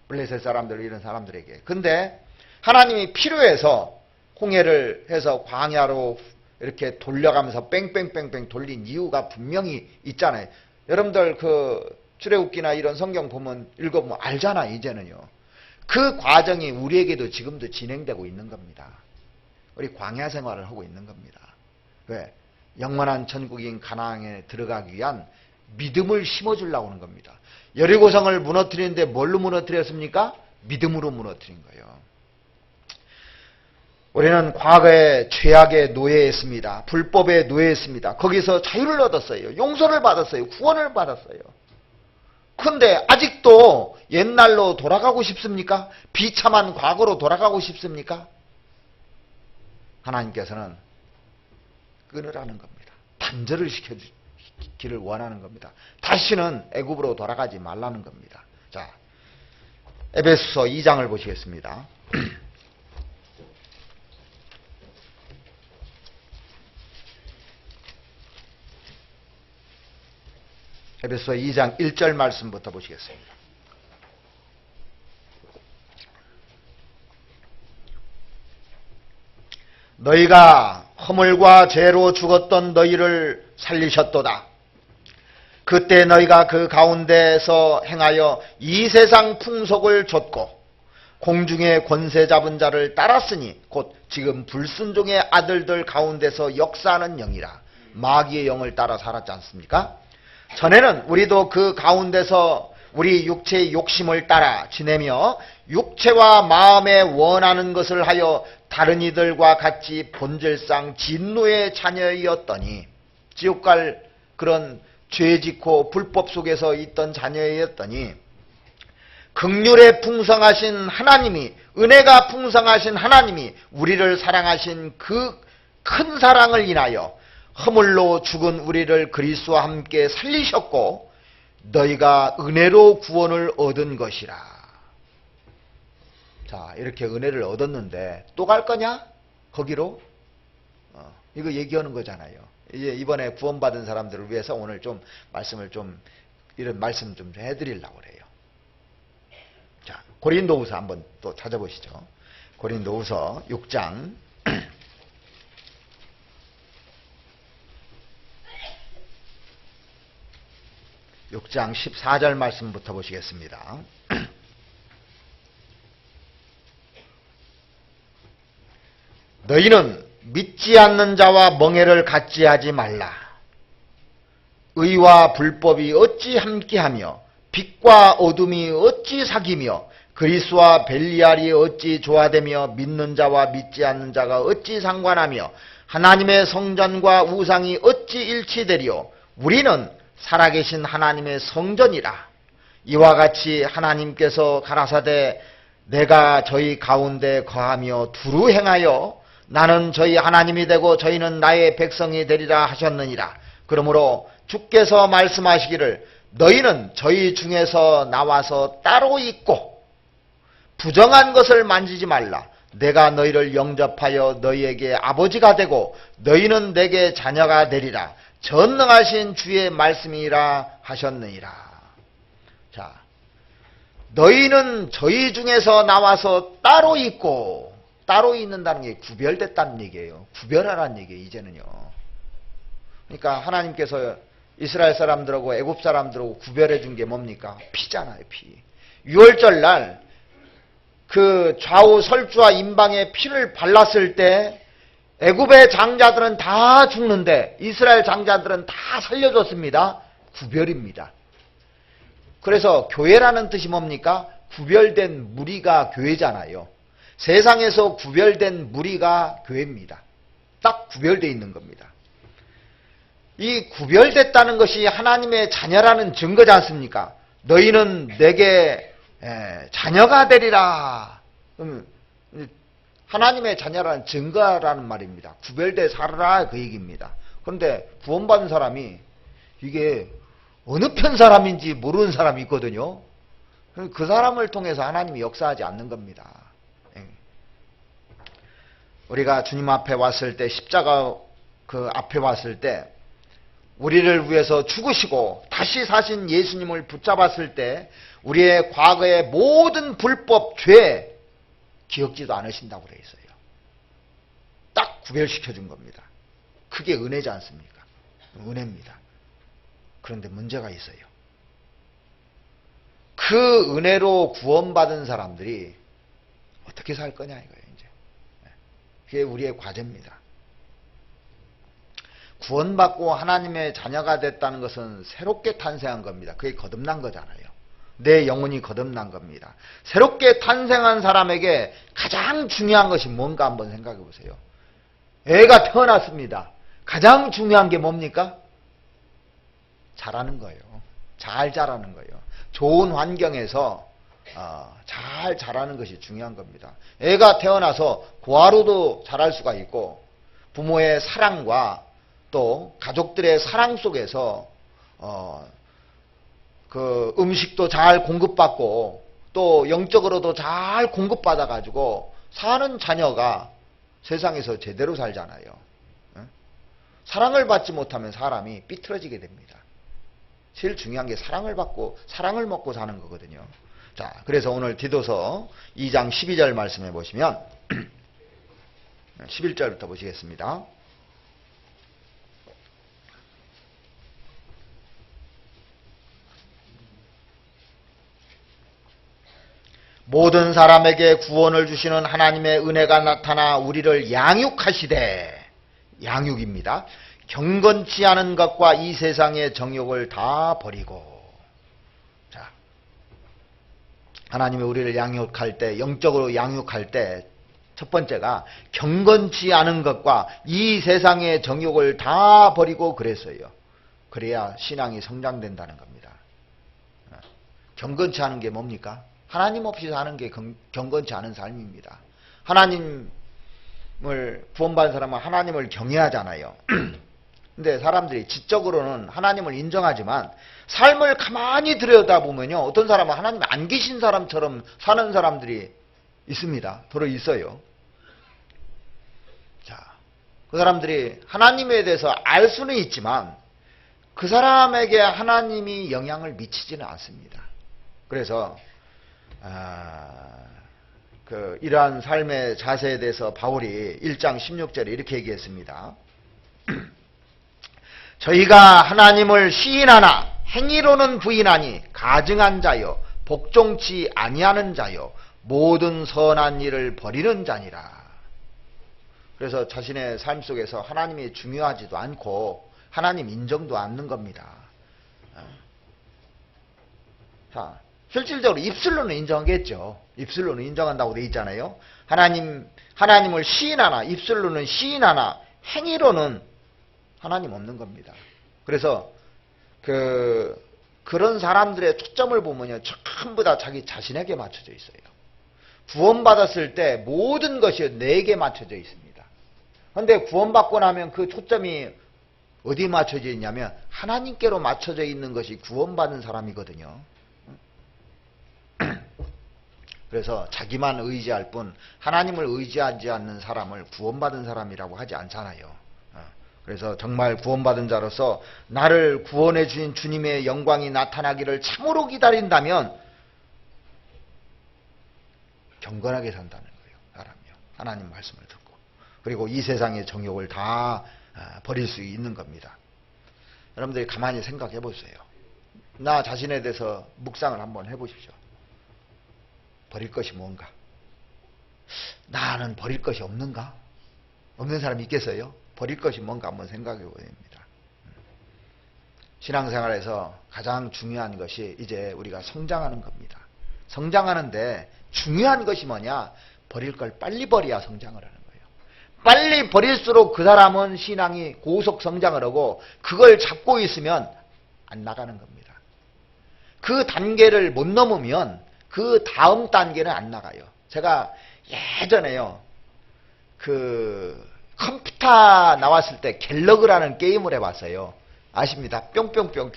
블레셋 사람들, 이런 사람들에게. 근데 하나님이 필요해서 홍해를 해서 광야로 이렇게 돌려가면서 뺑뺑뺑뺑 돌린 이유가 분명히 있잖아요. 여러분들 그 출애굽기나 이런 성경 보면 읽어보면 알잖아요, 이제는요. 그 과정이 우리에게도 지금도 진행되고 있는 겁니다. 우리 광야 생활을 하고 있는 겁니다. 왜? 영원한 천국인 가나안에 들어가기 위한 믿음을 심어주려고 하는 겁니다. 여리고성을 무너뜨리는데 뭘로 무너뜨렸습니까? 믿음으로 무너뜨린 거예요. 우리는 과거에 죄악에 노예했습니다. 불법에 노예했습니다. 거기서 자유를 얻었어요. 용서를 받았어요. 구원을 받았어요. 그런데 아직도 옛날로 돌아가고 싶습니까? 비참한 과거로 돌아가고 싶습니까? 하나님께서는 끊으라는 겁니다. 단절을 시켜주기를 원하는 겁니다. 다시는 애굽으로 돌아가지 말라는 겁니다. 자, 에베소서 2장을 보시겠습니다. 에베소서 2장 1절 말씀부터 보시겠습니다. 너희가 허물과 죄로 죽었던 너희를 살리셨도다. 그때 너희가 그 가운데서 행하여 이 세상 풍속을 좇고 공중의 권세 잡은 자를 따랐으니 곧 지금 불순종의 아들들 가운데서 역사하는 영이라. 마귀의 영을 따라 살았지 않습니까? 전에는 우리도 그 가운데서 우리 육체의 욕심을 따라 지내며 육체와 마음에 원하는 것을 하여 다른 이들과 같이 본질상 진노의 자녀이었더니, 지옥 갈 그런 죄 짓고 불법 속에서 있던 자녀였더니, 긍휼에 풍성하신 하나님이, 은혜가 풍성하신 하나님이 우리를 사랑하신 그 큰 사랑을 인하여 허물로 죽은 우리를 그리스도와 함께 살리셨고 너희가 은혜로 구원을 얻은 것이라. 자, 이렇게 은혜를 얻었는데 또 갈 거냐? 거기로? 이거 얘기하는 거잖아요. 이제 이번에 구원받은 사람들을 위해서 오늘 좀 말씀을 좀, 이런 말씀 좀 해드리려고 그래요. 자, 고린도후서 한번 또 찾아보시죠. 고린도후서 6장 6장 14절 말씀부터 보시겠습니다. 너희는 믿지 않는 자와 멍에를 같이 하지 말라. 의와 불법이 어찌 함께하며 빛과 어둠이 어찌 사귀며 그리스도와 벨리알이 어찌 조화되며 믿는 자와 믿지 않는 자가 어찌 상관하며 하나님의 성전과 우상이 어찌 일치되리요. 우리는 살아계신 하나님의 성전이라. 이와 같이 하나님께서 가라사대 내가 저희 가운데 거하며 두루 행하여 나는 저희 하나님이 되고 저희는 나의 백성이 되리라 하셨느니라. 그러므로 주께서 말씀하시기를 너희는 저희 중에서 나와서 따로 있고 부정한 것을 만지지 말라. 내가 너희를 영접하여 너희에게 아버지가 되고 너희는 내게 자녀가 되리라. 전능하신 주의 말씀이라 하셨느니라. 자, 너희는 저희 중에서 나와서 따로 있고, 따로 있는다는 게 구별됐다는 얘기예요. 구별하라는 얘기예요, 이제는요. 그러니까 하나님께서 이스라엘 사람들하고 애굽 사람들하고 구별해 준 게 뭡니까? 피잖아요, 피. 유월절 날 그 좌우 설주와 임방에 피를 발랐을 때 애굽의 장자들은 다 죽는데 이스라엘 장자들은 다 살려줬습니다. 구별입니다. 그래서 교회라는 뜻이 뭡니까? 구별된 무리가 교회잖아요. 세상에서 구별된 무리가 교회입니다. 딱 구별되어 있는 겁니다. 이 구별됐다는 것이 하나님의 자녀라는 증거지 않습니까? 너희는 내게 자녀가 되리라. 하나님의 자녀라는 증거라는 말입니다. 구별돼 살아라 그 얘기입니다. 그런데 구원받은 사람이 이게 어느 편 사람인지 모르는 사람이 있거든요. 그 사람을 통해서 하나님이 역사하지 않는 겁니다. 우리가 주님 앞에 왔을 때, 십자가 그 앞에 왔을 때 우리를 위해서 죽으시고 다시 사신 예수님을 붙잡았을 때 우리의 과거의 모든 불법, 죄 기억지도 않으신다고 그래 있어요. 딱 구별시켜 준 겁니다. 그게 은혜지 않습니까? 은혜입니다. 그런데 문제가 있어요. 그 은혜로 구원받은 사람들이 어떻게 살 거냐 이거예요. 이제 그게 우리의 과제입니다. 구원받고 하나님의 자녀가 됐다는 것은 새롭게 탄생한 겁니다. 그게 거듭난 거잖아요. 내 영혼이 거듭난 겁니다. 새롭게 탄생한 사람에게 가장 중요한 것이 뭔가 한번 생각해 보세요. 애가 태어났습니다. 가장 중요한 게 뭡니까? 자라는 거예요. 잘 자라는 거예요. 좋은 환경에서 잘 자라는 것이 중요한 겁니다. 애가 태어나서 고아로도 자랄 수가 있고 부모의 사랑과 또 가족들의 사랑 속에서 그 음식도 잘 공급받고 또 영적으로도 잘 공급받아 가지고 사는 자녀가 세상에서 제대로 살잖아요. 사랑을 받지 못하면 사람이 삐뚤어지게 됩니다. 제일 중요한 게 사랑을 받고 사랑을 먹고 사는 거거든요. 자, 그래서 오늘 디도서 2장 12절 말씀해 보시면 11절부터 보시겠습니다. 모든 사람에게 구원을 주시는 하나님의 은혜가 나타나 우리를 양육하시되, 양육입니다. 경건치 않은 것과 이 세상의 정욕을 다 버리고. 자, 하나님이 우리를 양육할 때, 영적으로 양육할 때 첫 번째가 경건치 않은 것과 이 세상의 정욕을 다 버리고 그랬어요. 그래야 신앙이 성장된다는 겁니다. 경건치 않은 게 뭡니까? 하나님 없이 사는 게 경건치 않은 삶입니다. 하나님을 구원받은 사람은 하나님을 경외하잖아요. 근데 사람들이 지적으로는 하나님을 인정하지만 삶을 가만히 들여다보면요, 어떤 사람은 하나님이 안 계신 사람처럼 사는 사람들이 있습니다. 도로 있어요. 자, 그 사람들이 하나님에 대해서 알 수는 있지만 그 사람에게 하나님이 영향을 미치지는 않습니다. 그래서 이러한 삶의 자세에 대해서 바울이 1장 16절에 이렇게 얘기했습니다. 저희가 하나님을 시인하나 행위로는 부인하니 가증한 자요 복종치 아니하는 자요 모든 선한 일을 버리는 자니라. 그래서 자신의 삶 속에서 하나님이 중요하지도 않고 하나님 인정도 않는 겁니다. 자, 실질적으로 입술로는 인정하겠죠. 입술로는 인정한다고 돼 있잖아요. 하나님을 시인하나, 입술로는 시인하나, 행위로는 하나님 없는 겁니다. 그래서 그런 사람들의 초점을 보면요, 전부 다 자기 자신에게 맞춰져 있어요. 구원받았을 때 모든 것이 내게 맞춰져 있습니다. 그런데 구원받고 나면 그 초점이 어디에 맞춰져 있냐면 하나님께로 맞춰져 있는 것이 구원받은 사람이거든요. 그래서 자기만 의지할 뿐 하나님을 의지하지 않는 사람을 구원받은 사람이라고 하지 않잖아요. 그래서 정말 구원받은 자로서 나를 구원해 주신 주님의 영광이 나타나기를 참으로 기다린다면 경건하게 산다는 거예요. 사람이요. 하나님 말씀을 듣고. 그리고 이 세상의 정욕을 다 버릴 수 있는 겁니다. 여러분들이 가만히 생각해 보세요. 나 자신에 대해서 묵상을 한번 해보십시오. 버릴 것이 뭔가? 나는 버릴 것이 없는가? 없는 사람이 있겠어요? 버릴 것이 뭔가 한번 생각해 보야 됩니다. 신앙생활에서 가장 중요한 것이 이제 우리가 성장하는 겁니다. 성장하는데 중요한 것이 뭐냐? 버릴 걸 빨리 버려야 성장을 하는 거예요. 빨리 버릴수록 그 사람은 신앙이 고속 성장을 하고 그걸 잡고 있으면 안 나가는 겁니다. 그 단계를 못 넘으면 그 다음 단계는 안 나가요. 제가 예전에요, 그 컴퓨터 나왔을 때 갤러그라는 게임을 해봤어요. 아십니다? 뿅뿅뿅.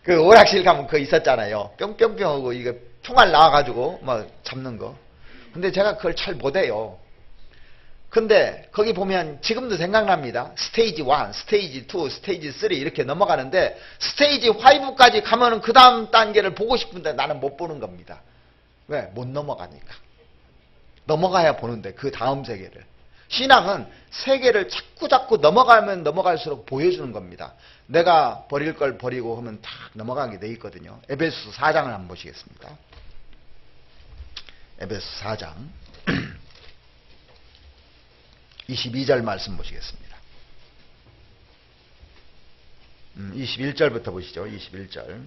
그 오락실 가면 그거 있었잖아요. 뿅뿅뿅 하고 이거 총알 나와가지고 뭐 잡는 거. 근데 제가 그걸 잘 못해요. 근데 거기 보면 지금도 생각납니다. 스테이지 1, 스테이지 2, 스테이지 3 이렇게 넘어가는데 스테이지 5까지 가면은 그 다음 단계를 보고 싶은데 나는 못 보는 겁니다. 왜? 못 넘어가니까. 넘어가야 보는데 그 다음 세계를. 신앙은 세계를 자꾸 넘어가면 넘어갈수록 보여주는 겁니다. 내가 버릴 걸 버리고 하면 탁 넘어가게 돼 있거든요. 에베소서 4장을 한번 보시겠습니다. 에베소서 4장 22절 말씀 보시겠습니다. 21절부터 보시죠. 21절.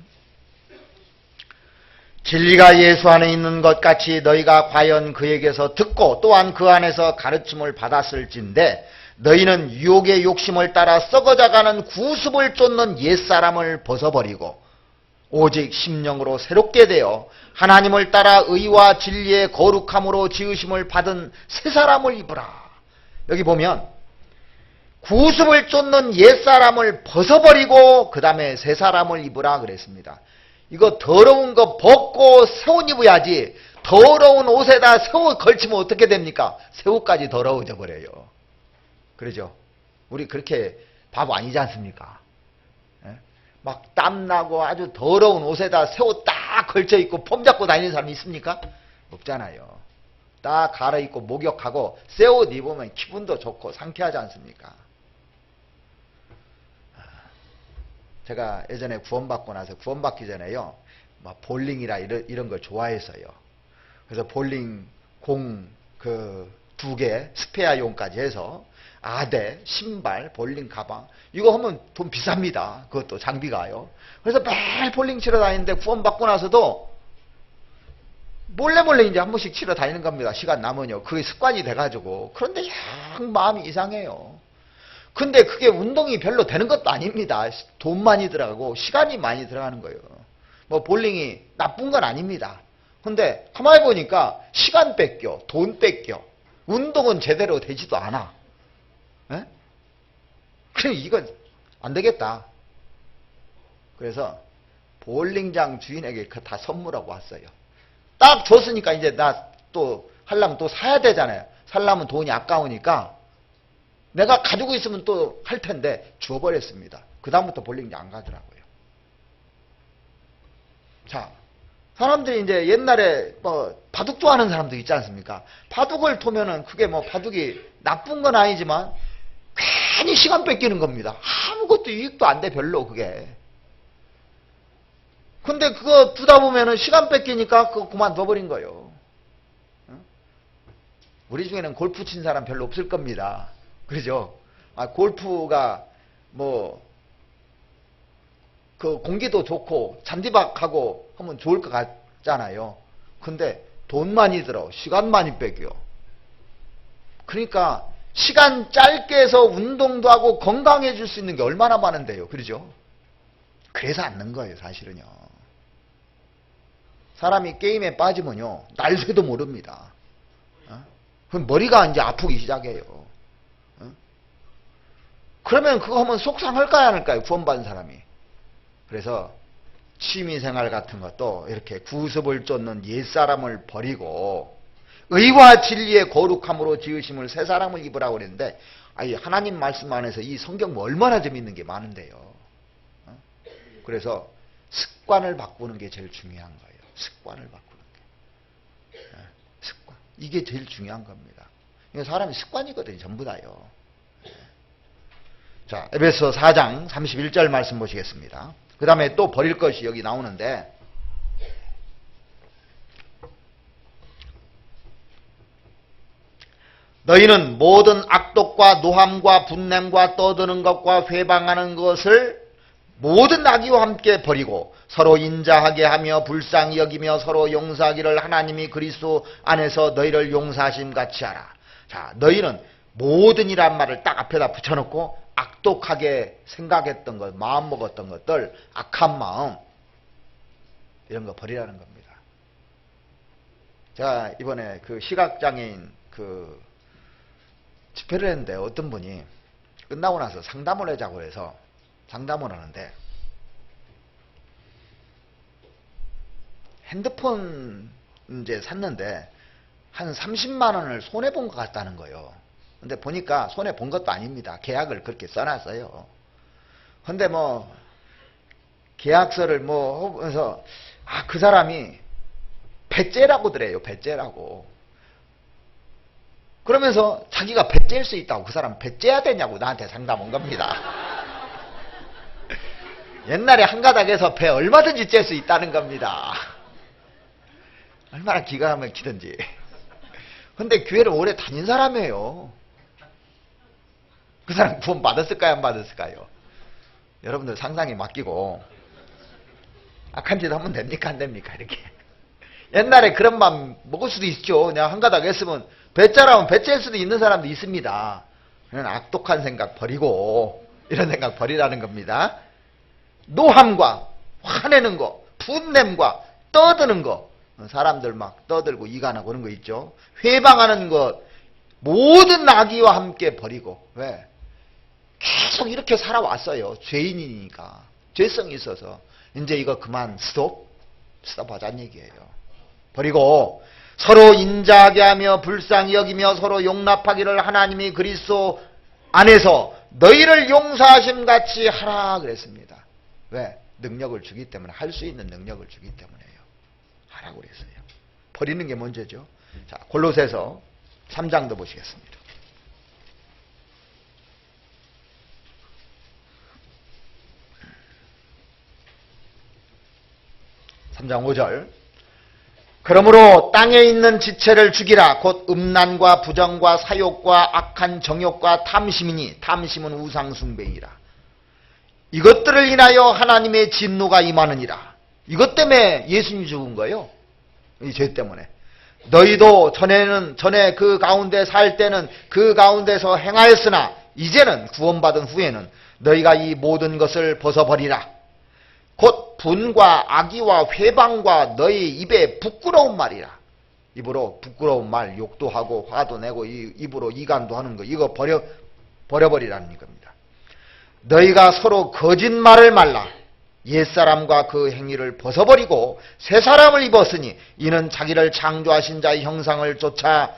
진리가 예수 안에 있는 것 같이 너희가 과연 그에게서 듣고 또한 그 안에서 가르침을 받았을진데 너희는 유혹의 욕심을 따라 썩어져가는 구습을 쫓는 옛사람을 벗어버리고 오직 심령으로 새롭게 되어 하나님을 따라 의와 진리의 거룩함으로 지으심을 받은 새 사람을 입으라. 여기 보면 구습을 쫓는 옛사람을 벗어버리고 그 다음에 새 사람을 입으라 그랬습니다. 이거 더러운 거 벗고 새 옷 입어야지. 더러운 옷에다 새 옷 걸치면 어떻게 됩니까? 새 옷까지 더러워져 버려요. 그러죠? 우리 그렇게 바보 아니지 않습니까? 막 땀나고 아주 더러운 옷에다 새 옷 딱 걸쳐 입고 폼 잡고 다니는 사람이 있습니까? 없잖아요. 딱 갈아입고 목욕하고 새 옷 입으면 기분도 좋고 상쾌하지 않습니까? 제가 예전에 구원받고 나서 구원받기 전에요, 막 볼링이라 이런 걸 좋아했어요. 그래서 볼링 공 그 2개 스페어용까지 해서 아대, 신발, 볼링 가방 이거 하면 돈 비쌉니다. 그것도 장비가요. 그래서 매일 볼링 치러 다니는데 구원받고 나서도 몰래 이제 한 번씩 치러 다니는 겁니다. 시간 남으면. 그게 습관이 돼가지고. 그런데 영 마음이 이상해요. 근데 그게 운동이 별로 되는 것도 아닙니다. 돈 많이 들어가고 시간이 많이 들어가는 거예요. 뭐 볼링이 나쁜 건 아닙니다. 근데 가만히 보니까 시간 뺏겨, 돈 뺏겨, 운동은 제대로 되지도 않아. 에? 그래 이건 안 되겠다. 그래서 볼링장 주인에게 그 다 선물하고 왔어요. 딱 줬으니까 이제 나 또 하려면 또 사야 되잖아요. 살려면 돈이 아까우니까 내가 가지고 있으면 또 할 텐데 주워버렸습니다. 그 다음부터 볼링장 안 가더라고요. 자, 사람들이 이제 옛날에 뭐 바둑 좋아하는 사람도 있지 않습니까? 바둑을 두면은 그게 뭐 바둑이 나쁜 건 아니지만 괜히 시간 뺏기는 겁니다. 아무것도 유익도 안 돼, 별로 그게. 근데 그거 두다 보면은 시간 뺏기니까 그거 그만둬버린 거예요. 우리 중에는 골프 친 사람 별로 없을 겁니다. 그러죠? 골프가 뭐 그 공기도 좋고 잔디박하고 하면 좋을 것 같잖아요. 근데 돈 많이 들어, 시간 많이 뺏겨. 그러니까 시간 짧게 해서 운동도 하고 건강해질 수 있는 게 얼마나 많은데요. 그러죠? 그래서 안 넣는 거예요, 사실은요. 사람이 게임에 빠지면요, 날 새도 모릅니다. 그럼 머리가 이제 아프기 시작해요. 그러면 그거 하면 속상할까요, 안 할까요? 구원받은 사람이. 그래서 취미생활 같은 것도 이렇게 구습을 쫓는 옛사람을 버리고 의와 진리의 거룩함으로 지으심을 새 사람을 입으라고 그랬는데, 하나님 말씀 안에서 이 성경 뭐 얼마나 재밌는 게 많은데요. 그래서 습관을 바꾸는 게 제일 중요한 거예요. 습관을 바꾸는 게. 습관. 이게 제일 중요한 겁니다. 사람이 습관이거든요, 전부 다요. 자, 에베소 4장 31절 말씀 보시겠습니다. 그 다음에 또 버릴 것이 여기 나오는데, 너희는 모든 악독과 노함과 분냄과 떠드는 것과 회방하는 것을 모든 악의와 함께 버리고 서로 인자하게 하며 불쌍히 여기며 서로 용서하기를 하나님이 그리스도 안에서 너희를 용서하심 같이 하라. 자, 너희는 모든이란 말을 딱 앞에다 붙여놓고 악독하게 생각했던 것, 마음 먹었던 것들, 악한 마음, 이런 거 버리라는 겁니다. 제가 이번에 그 시각장애인 그 집회를 했는데 어떤 분이 끝나고 나서 상담을 하자고 해서 상담을 하는데 핸드폰 이제 샀는데 한 30만 원을 손해본 것 같다는 거예요. 근데 보니까 손해본 것도 아닙니다. 계약을 그렇게 써놨어요. 근데 뭐 계약서를 뭐 하면서 그 사람이 배째라고더래요. 배째라고. 그러면서 자기가 배째일 수 있다고, 그 사람 배째야 되냐고 나한테 상담 온 겁니다. 옛날에 한 가닥에서 배 얼마든지 째일 수 있다는 겁니다. 얼마나 기가 막히든지. 근데 교회를 오래 다닌 사람이에요. 그 사람 구원 받았을까요, 안 받았을까요? 여러분들 상상에 맡기고 악한 짓 하면 됩니까, 안 됩니까? 이렇게. 옛날에 그런 마음 먹을 수도 있죠. 그냥 한 가닥 했으면 배짜라면 배째일 수도 있는 사람도 있습니다. 그냥 악독한 생각 버리고 이런 생각 버리라는 겁니다. 노함과 화내는 거, 분냄과 떠드는 거, 사람들 막 떠들고 이간하고 그런 거 있죠. 회방하는 것, 모든 악의와 함께 버리고. 왜? 계속 이렇게 살아왔어요. 죄인이니까. 죄성이 있어서. 이제 이거 그만 스톱하자는 얘기예요. 버리고 서로 인자하게 하며 불쌍히 여기며 서로 용납하기를 하나님이 그리스도 안에서 너희를 용서하심 같이 하라 그랬습니다. 왜? 능력을 주기 때문에, 할 수 있는 능력을 주기 때문에요. 하라고 그랬어요. 버리는 게 먼저죠. 자, 골로새서 3장도 보시겠습니다. 3장 5절. 그러므로 땅에 있는 지체를 죽이라. 곧 음란과 부정과 사욕과 악한 정욕과 탐심이니, 탐심은 우상숭배이라. 이것들을 인하여 하나님의 진노가 임하느니라. 이것 때문에 예수님이 죽은 거예요. 이 죄 때문에. 너희도 전에 그 가운데 살 때는 그 가운데서 행하였으나 이제는 구원받은 후에는 너희가 이 모든 것을 벗어버리라. 곧 분과 악의와 회방과 너희 입에 부끄러운 말이라. 입으로 부끄러운 말, 욕도 하고 화도 내고 입으로 이간도 하는 거, 이거 버려버리라는 겁니다. 너희가 서로 거짓말을 말라. 옛사람과 그 행위를 벗어버리고 새 사람을 입었으니 이는 자기를 창조하신 자의 형상을 쫓아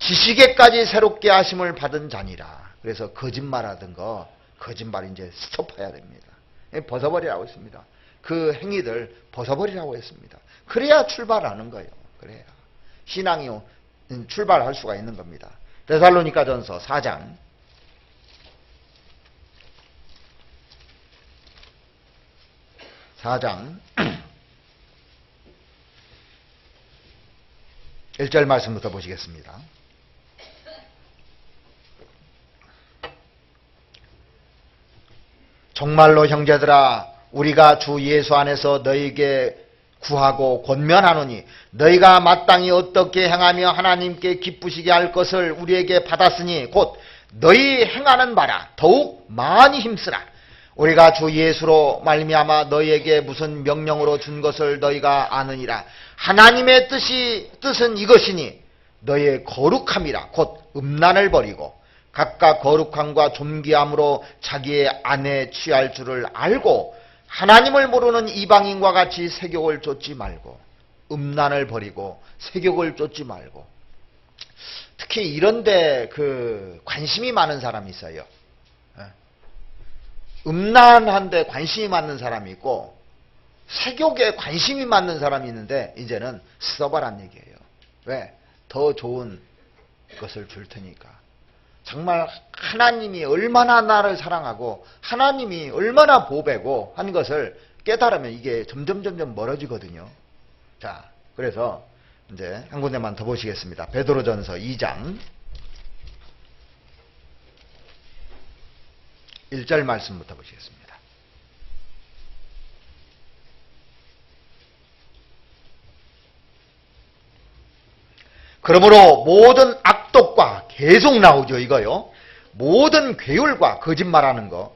지식에까지 새롭게 하심을 받은 자니라. 그래서 거짓말하던 거, 거짓말 이제 스톱해야 됩니다. 벗어버리라고 했습니다. 그 행위들 벗어버리라고 했습니다. 그래야 출발하는 거예요. 그래야 신앙이 출발할 수가 있는 겁니다. 데살로니가전서 4장 1절 말씀부터 보시겠습니다. 정말로 형제들아, 우리가 주 예수 안에서 너희에게 구하고 권면하노니 너희가 마땅히 어떻게 행하며 하나님께 기쁘시게 할 것을 우리에게 받았으니 곧 너희 행하는 바라 더욱 많이 힘쓰라. 우리가 주 예수로 말미암아 너희에게 무슨 명령으로 준 것을 너희가 아느니라. 하나님의 뜻은 이것이니 너희의 거룩함이라. 곧 음란을 버리고 각각 거룩함과 존귀함으로 자기의 안에 취할 줄을 알고 하나님을 모르는 이방인과 같이 세욕을 쫓지 말고. 음란을 버리고 세욕을 쫓지 말고. 특히 이런데 관심이 많은 사람이 있어요. 음란한데 관심이 많은 사람이 있고 세욕에 관심이 많은 사람이 있는데 이제는 써봐란 얘기예요. 왜? 더 좋은 것을 줄 테니까. 정말 하나님이 얼마나 나를 사랑하고 하나님이 얼마나 보배고 한 것을 깨달으면 이게 점점 멀어지거든요. 자, 그래서 이제 한 군데만 더 보시겠습니다. 베드로전서 2장 1절 말씀부터 보시겠습니다. 그러므로 모든 악독과 계속 나오죠, 이거요. 모든 괴율과 거짓말하는 거,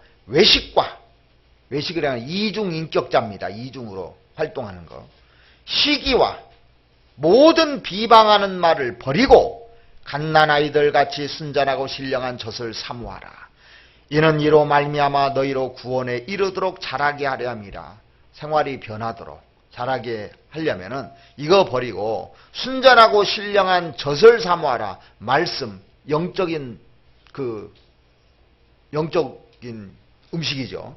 외식이라는 이중인격자입니다. 이중으로 활동하는 거. 시기와 모든 비방하는 말을 버리고 갓난아이들 같이 순전하고 신령한 젖을 사모하라. 이는 이로 말미암아 너희로 구원에 이르도록 자라게 하려 함이라. 생활이 변하도록 자라게 하려면은 이거 버리고 순전하고 신령한 젖을 사모하라. 말씀, 영적인 음식이죠.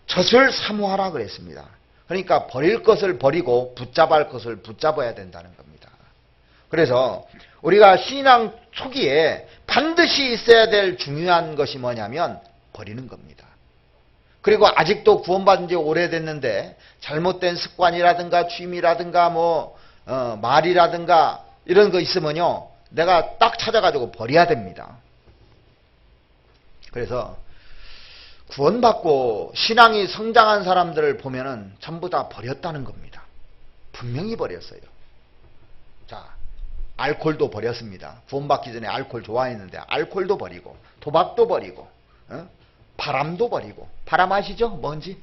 젖을 사모하라 그랬습니다. 그러니까 버릴 것을 버리고 붙잡아야 할 것을 붙잡아야 된다는 겁니다. 그래서 우리가 신앙 초기에 반드시 있어야 될 중요한 것이 뭐냐면 버리는 겁니다. 그리고 아직도 구원받은 지 오래됐는데 잘못된 습관이라든가 취미라든가 말이라든가 이런 거 있으면요, 내가 딱 찾아가지고 버려야 됩니다. 그래서 구원받고 신앙이 성장한 사람들을 보면은 전부 다 버렸다는 겁니다. 분명히 버렸어요. 자, 알코올도 버렸습니다. 구원받기 전에 알코올 좋아했는데 알코올도 버리고, 도박도 버리고, 바람도 버리고. 바람 아시죠? 뭔지?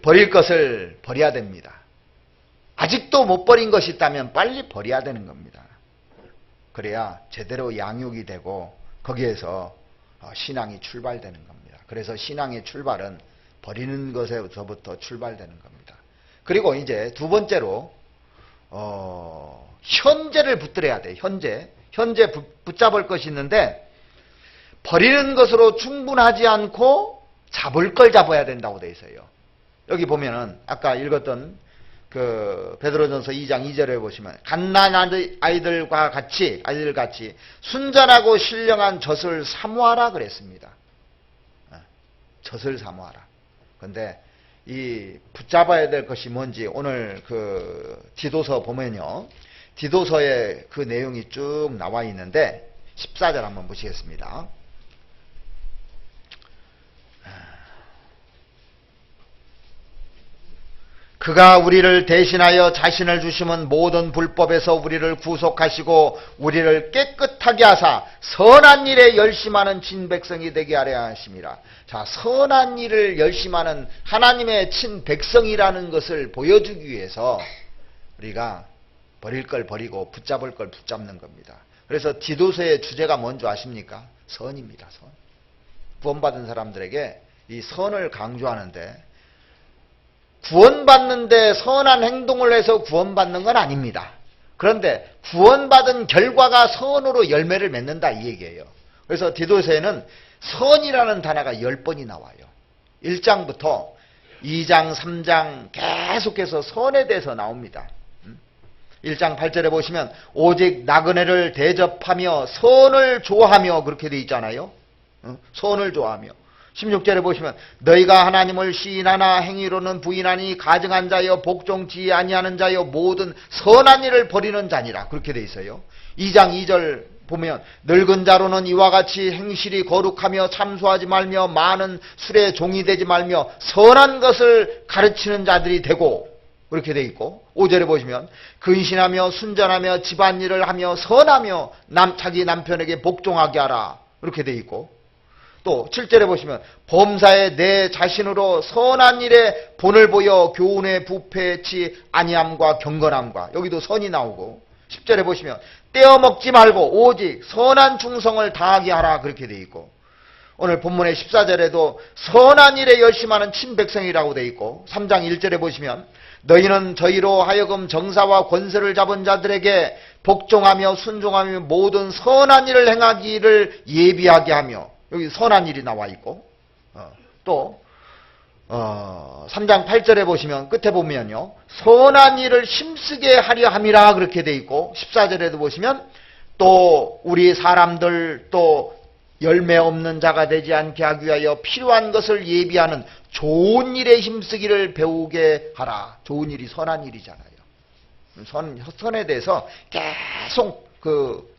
버릴 것을 버려야 됩니다. 아직도 못 버린 것이 있다면 빨리 버려야 되는 겁니다. 그래야 제대로 양육이 되고 거기에서 신앙이 출발되는 겁니다. 그래서 신앙의 출발은 버리는 것에서부터 출발되는 겁니다. 그리고 이제 두 번째로 현재를 붙들어야 돼요. 현재 붙잡을 것이 있는데 버리는 것으로 충분하지 않고 잡을 걸 잡아야 된다고 되어 있어요. 여기 보면은 아까 읽었던 베드로전서 2장 2절에 보시면 갓난아이들 같이 순전하고 신령한 젖을 사모하라 그랬습니다. 젖을 사모하라. 그런데 이 붙잡아야 될 것이 뭔지 오늘 디도서 보면요, 디도서에 그 내용이 쭉 나와 있는데 14절 한번 보시겠습니다. 그가 우리를 대신하여 자신을 주심은 모든 불법에서 우리를 구속하시고 우리를 깨끗하게 하사 선한 일에 열심하는 친백성이 되게 하려 하심이라. 자, 선한 일을 열심하는 하나님의 친백성이라는 것을 보여주기 위해서 우리가 버릴 걸 버리고 붙잡을 걸 붙잡는 겁니다. 그래서 디도서의 주제가 뭔지 아십니까? 선입니다. 선. 구원받은 사람들에게 이 선을 강조하는데, 구원받는데 선한 행동을 해서 구원받는 건 아닙니다. 그런데 구원받은 결과가 선으로 열매를 맺는다 이 얘기예요. 그래서 디도서에는 선이라는 단어가 10번이 나와요. 1장부터 2장, 3장 계속해서 선에 대해서 나옵니다. 1장 8절에 보시면 오직 나그네를 대접하며 선을 좋아하며 그렇게 돼 있잖아요. 선을 좋아하며. 16절에 보시면 너희가 하나님을 시인하나 행위로는 부인하니 가증한 자여 복종치 아니하는 자여 모든 선한 일을 버리는 자니라 그렇게 돼 있어요. 2장 2절 보면 늙은 자로는 이와 같이 행실이 거룩하며 참소하지 말며 많은 술에 종이 되지 말며 선한 것을 가르치는 자들이 되고 그렇게 돼 있고, 5절에 보시면 근신하며 순전하며 집안일을 하며 선하며 자기 남편에게 복종하게 하라 그렇게 돼 있고, 또 7절에 보시면 범사에 내 자신으로 선한 일에 본을 보여 교훈에 부패치 아니함과 경건함과, 여기도 선이 나오고, 10절에 보시면 떼어먹지 말고 오직 선한 충성을 다하게 하라 그렇게 돼 있고, 오늘 본문의 14절에도 선한 일에 열심하는 친백성이라고 돼 있고, 3장 1절에 보시면 너희는 저희로 하여금 정사와 권세를 잡은 자들에게 복종하며 순종하며 모든 선한 일을 행하기를 예비하게 하며, 여기 선한 일이 나와 있고, 또 3장 8절에 보시면 끝에 보면요 선한 일을 힘쓰게 하려 함이라 그렇게 돼 있고, 14절에도 보시면 또 우리 사람들 또 열매 없는 자가 되지 않게 하기 위하여 필요한 것을 예비하는 좋은 일에 힘쓰기를 배우게 하라. 좋은 일이 선한 일이잖아요. 선에 대해서 계속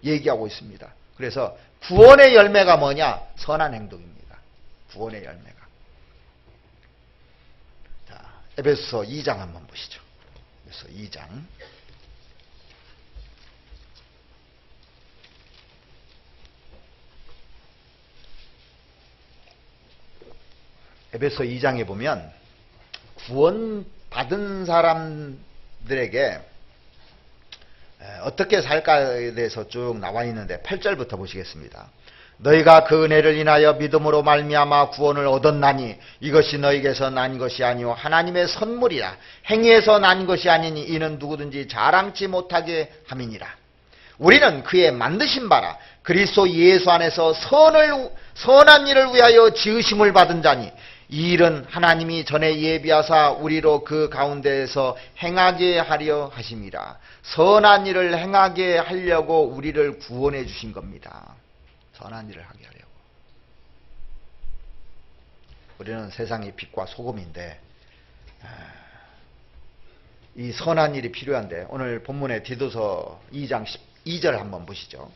얘기하고 있습니다. 그래서 구원의 열매가 뭐냐? 선한 행동입니다. 구원의 열매가. 자, 에베소서 2장 한번 보시죠. 에베소 2장. 에베소 2장에 보면 구원받은 사람들에게 어떻게 살까에 대해서 쭉 나와 있는데 8절부터 보시겠습니다. 너희가 그 은혜를 인하여 믿음으로 말미암아 구원을 얻었나니 이것이 너희에게서 난 것이 아니요 하나님의 선물이라. 행위에서 난 것이 아니니 이는 누구든지 자랑치 못하게 함이니라. 우리는 그의 만드신 바라 그리스도 예수 안에서 선한 일을 위하여 지으심을 받은 자니 이 일은 하나님이 전에 예비하사 우리로 그 가운데에서 행하게 하려 하심이라. 선한 일을 행하게 하려고 우리를 구원해 주신 겁니다. 선한 일을 하게 하려고. 우리는 세상의 빛과 소금인데 이 선한 일이 필요한데 오늘 본문의 디도서 2장 12절 한번 보시죠.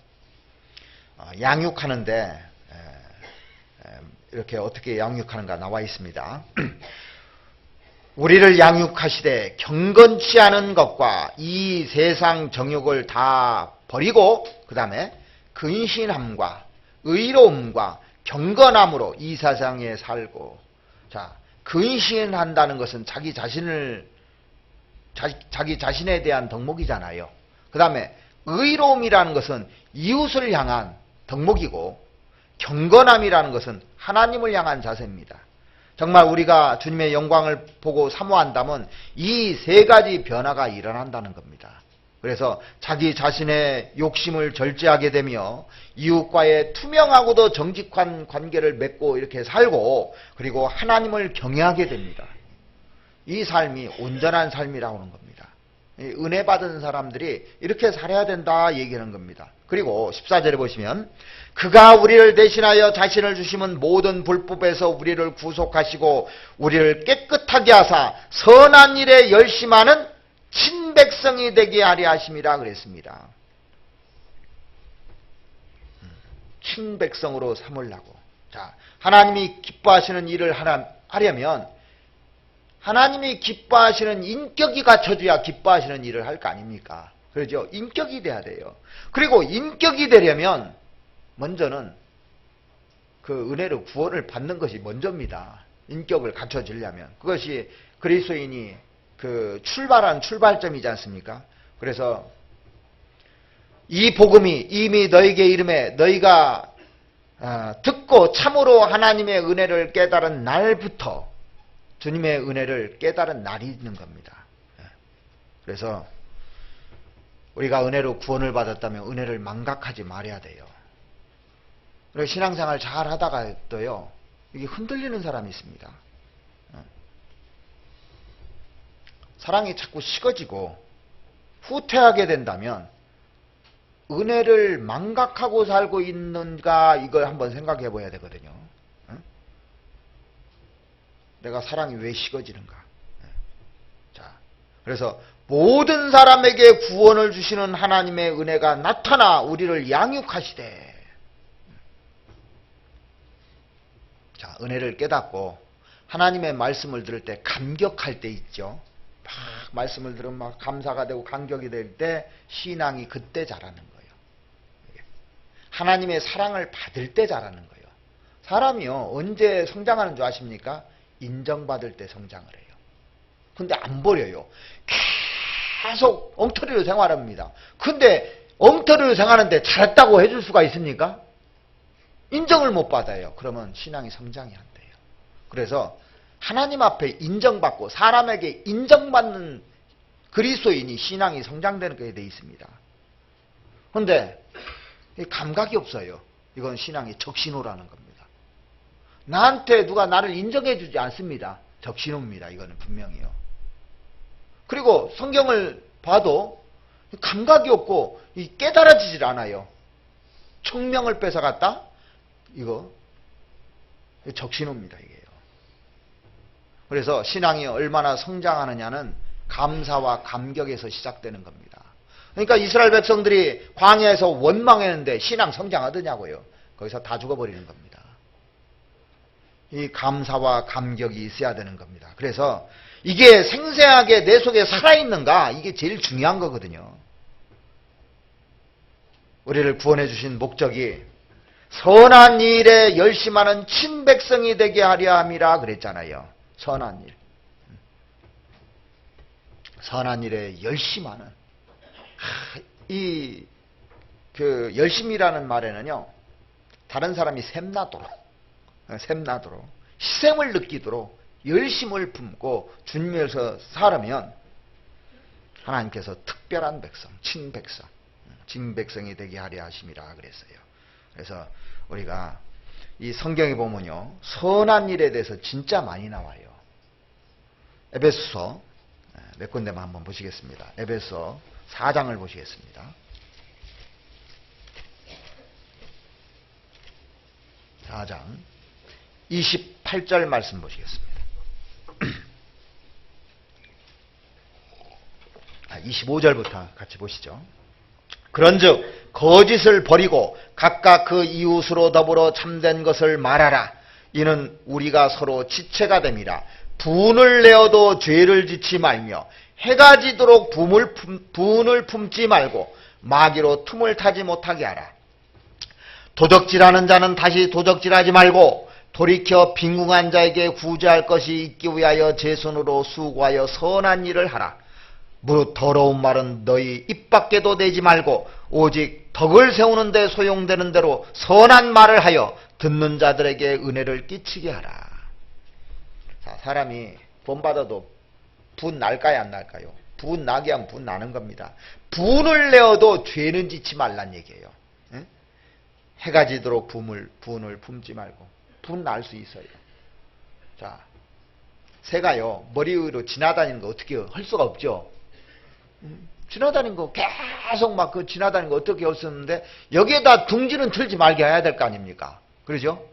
양육하는데 이렇게 어떻게 양육하는가 나와 있습니다. 우리를 양육하시되 경건치 않은 것과 이 세상 정욕을 다 버리고 그 다음에 근신함과 의로움과 경건함으로 이 세상에 살고. 자, 근신한다는 것은 자기 자신에 대한 덕목이잖아요. 그 다음에 의로움이라는 것은 이웃을 향한 덕목이고 경건함이라는 것은 하나님을 향한 자세입니다. 정말 우리가 주님의 영광을 보고 사모한다면 이 세 가지 변화가 일어난다는 겁니다. 그래서 자기 자신의 욕심을 절제하게 되며 이웃과의 투명하고도 정직한 관계를 맺고 이렇게 살고 그리고 하나님을 경외하게 됩니다. 이 삶이 온전한 삶이라고 하는 겁니다. 은혜 받은 사람들이 이렇게 살아야 된다 얘기하는 겁니다. 그리고 14절에 보시면 그가 우리를 대신하여 자신을 주심은 모든 불법에서 우리를 구속하시고 우리를 깨끗하게 하사 선한 일에 열심하는 친백성이 되게 하려 하심이라 그랬습니다. 친백성으로 삼으려고. 자, 하나님이 기뻐하시는 일을 하려면 하나님이 기뻐하시는 인격이 갖춰져야 기뻐하시는 일을 할 거 아닙니까? 그렇죠? 인격이 돼야 돼요. 그리고 인격이 되려면 먼저는 그 은혜로 구원을 받는 것이 먼저입니다. 인격을 갖춰지려면. 그것이 그리스도인이 그 출발한 출발점이지 않습니까? 그래서 이 복음이 이미 너에게 이름에 너희가 듣고 참으로 하나님의 은혜를 깨달은 날부터 주님의 은혜를 깨달은 날이 있는 겁니다. 그래서 우리가 은혜로 구원을 받았다면 은혜를 망각하지 말아야 돼요. 그리고 신앙생활 잘 하다가도요, 이게 흔들리는 사람이 있습니다. 사랑이 자꾸 식어지고 후퇴하게 된다면 은혜를 망각하고 살고 있는가 이걸 한번 생각해 봐야 되거든요. 내가 사랑이 왜 식어지는가. 자, 그래서 모든 사람에게 구원을 주시는 하나님의 은혜가 나타나 우리를 양육하시되. 자, 은혜를 깨닫고 하나님의 말씀을 들을 때 감격할 때 있죠. 막 말씀을 들으면 막 감사가 되고 감격이 될 때 신앙이 그때 자라는 거예요. 하나님의 사랑을 받을 때 자라는 거예요. 사람이요, 언제 성장하는 줄 아십니까? 인정받을 때 성장을 해요. 근데 안 버려요. 계속 엉터리로 생활합니다. 근데 엉터리로 생활하는데 잘했다고 해줄 수가 있습니까? 인정을 못 받아요. 그러면 신앙이 성장이 안 돼요. 그래서 하나님 앞에 인정받고 사람에게 인정받는 그리스도인이 신앙이 성장되는 게 돼 있습니다. 그런데 감각이 없어요. 이건 신앙의 적신호라는 겁니다. 나한테 누가 나를 인정해 주지 않습니다. 적신호입니다. 이거는 분명히요. 그리고 성경을 봐도 감각이 없고 깨달아지질 않아요. 총명을 뺏어갔다? 이거 적신호입니다. 이게요. 그래서 신앙이 얼마나 성장하느냐는 감사와 감격에서 시작되는 겁니다. 그러니까 이스라엘 백성들이 광야에서 원망했는데 신앙 성장하더냐고요. 거기서 다 죽어버리는 겁니다. 이 감사와 감격이 있어야 되는 겁니다. 그래서 이게 생생하게 내 속에 살아있는가, 이게 제일 중요한 거거든요. 우리를 구원해 주신 목적이 선한 일에 열심하는 친백성이 되게 하려 함이라 그랬잖아요. 선한 일. 선한 일에 열심하는. 열심이라는 말에는요, 다른 사람이 샘나도록, 희생을 느끼도록 열심을 품고 주님에서 살으면 하나님께서 특별한 백성, 친백성, 진백성이 되게 하려 하심이라 그랬어요. 그래서 우리가 이 성경에 보면요, 선한 일에 대해서 진짜 많이 나와요. 에베소서 몇 군데만 한번 보시겠습니다. 에베소 4장을 보시겠습니다. 4장 28절 말씀 보시겠습니다. 25절부터 같이 보시죠. 그런즉 거짓을 버리고 각각 그 이웃으로 더불어 참된 것을 말하라. 이는 우리가 서로 지체가 됨이라. 분을 내어도 죄를 짓지 말며 해가 지도록 분을 품지 말고 마귀로 틈을 타지 못하게 하라. 도적질하는 자는 다시 도적질하지 말고 돌이켜 빈궁한 자에게 구제할 것이 있기 위하여 제 손으로 수고하여 선한 일을 하라. 무릇 더러운 말은 너희 입 밖에도 내지 말고 오직 덕을 세우는 데 소용되는 대로 선한 말을 하여 듣는 자들에게 은혜를 끼치게 하라. 자, 사람이 본받아도 분 날까요, 안 날까요? 분 나게 하면 분 나는 겁니다. 분을 내어도 죄는 짓지 말란 얘기예요. 응? 해가 지도록 분을 품지 말고. 분 날 수 있어요. 자, 새가요, 머리 위로 지나다니는 거 어떻게 할 수가 없죠? 지나다니는 거 계속 막 그 지나다니는 거 어떻게 할 수 없는데, 여기에다 둥지는 틀지 말게 해야 될 거 아닙니까? 그러죠?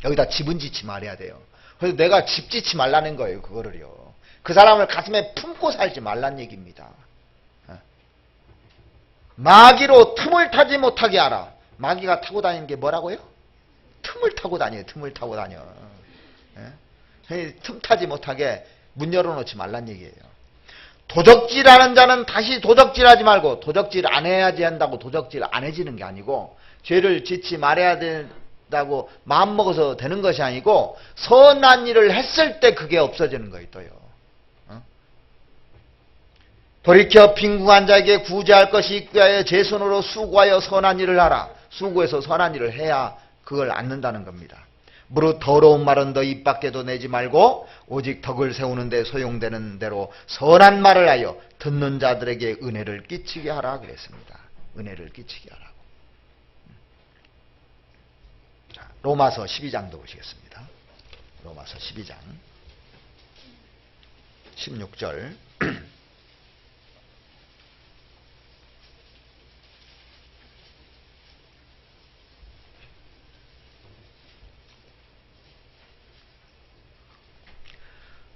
여기다 집은 짓지 말아야 돼요. 그래서 내가 집 짓지 말라는 거예요, 그거를요. 그 사람을 가슴에 품고 살지 말란 얘기입니다. 마귀로 틈을 타지 못하게 하라. 마귀가 타고 다니는 게 뭐라고요? 틈을 타고 다녀요. 틈을 타고 다녀. 틈 타지 못하게 문 열어놓지 말란 얘기예요. 도적질하는 자는 다시 도적질하지 말고, 도적질 안 해야지 한다고 도적질 안 해지는 게 아니고, 죄를 짓지 말아야 된다고 마음먹어서 되는 것이 아니고, 선한 일을 했을 때 그게 없어지는 거예요. 또요. 돌이켜 빈궁한 자에게 구제할 것이 있기 위하여 제 손으로 수고하여 선한 일을 하라. 수고해서 선한 일을 해야 그걸 얻는다는 겁니다. 무릇 더러운 말은 너 입 밖에도 내지 말고 오직 덕을 세우는 데 소용되는 대로 선한 말을 하여 듣는 자들에게 은혜를 끼치게 하라 그랬습니다. 은혜를 끼치게 하라고. 자, 로마서 12장도 보시겠습니다. 로마서 12장 16절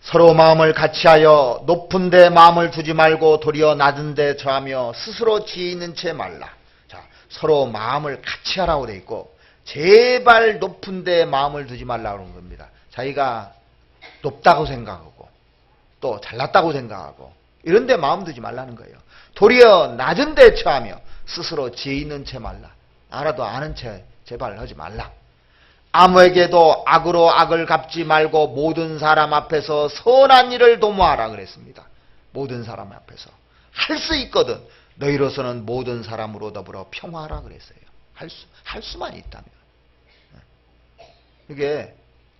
서로 마음을 같이하여 높은 데 마음을 두지 말고 도리어 낮은 데 처하며 스스로 지혜 있는 채 말라. 자, 서로 마음을 같이 하라고 돼 있고, 제발 높은 데 마음을 두지 말라고 하는 겁니다. 자기가 높다고 생각하고 또 잘났다고 생각하고 이런 데 마음 두지 말라는 거예요. 도리어 낮은 데 처하며 스스로 지혜 있는 채 말라. 알아도 아는 채 제발 하지 말라. 아무에게도 악으로 악을 갚지 말고 모든 사람 앞에서 선한 일을 도모하라 그랬습니다. 모든 사람 앞에서 할 수 있거든. 너희로서는 모든 사람으로 더불어 평화하라 그랬어요. 할 수만 있다면. 이게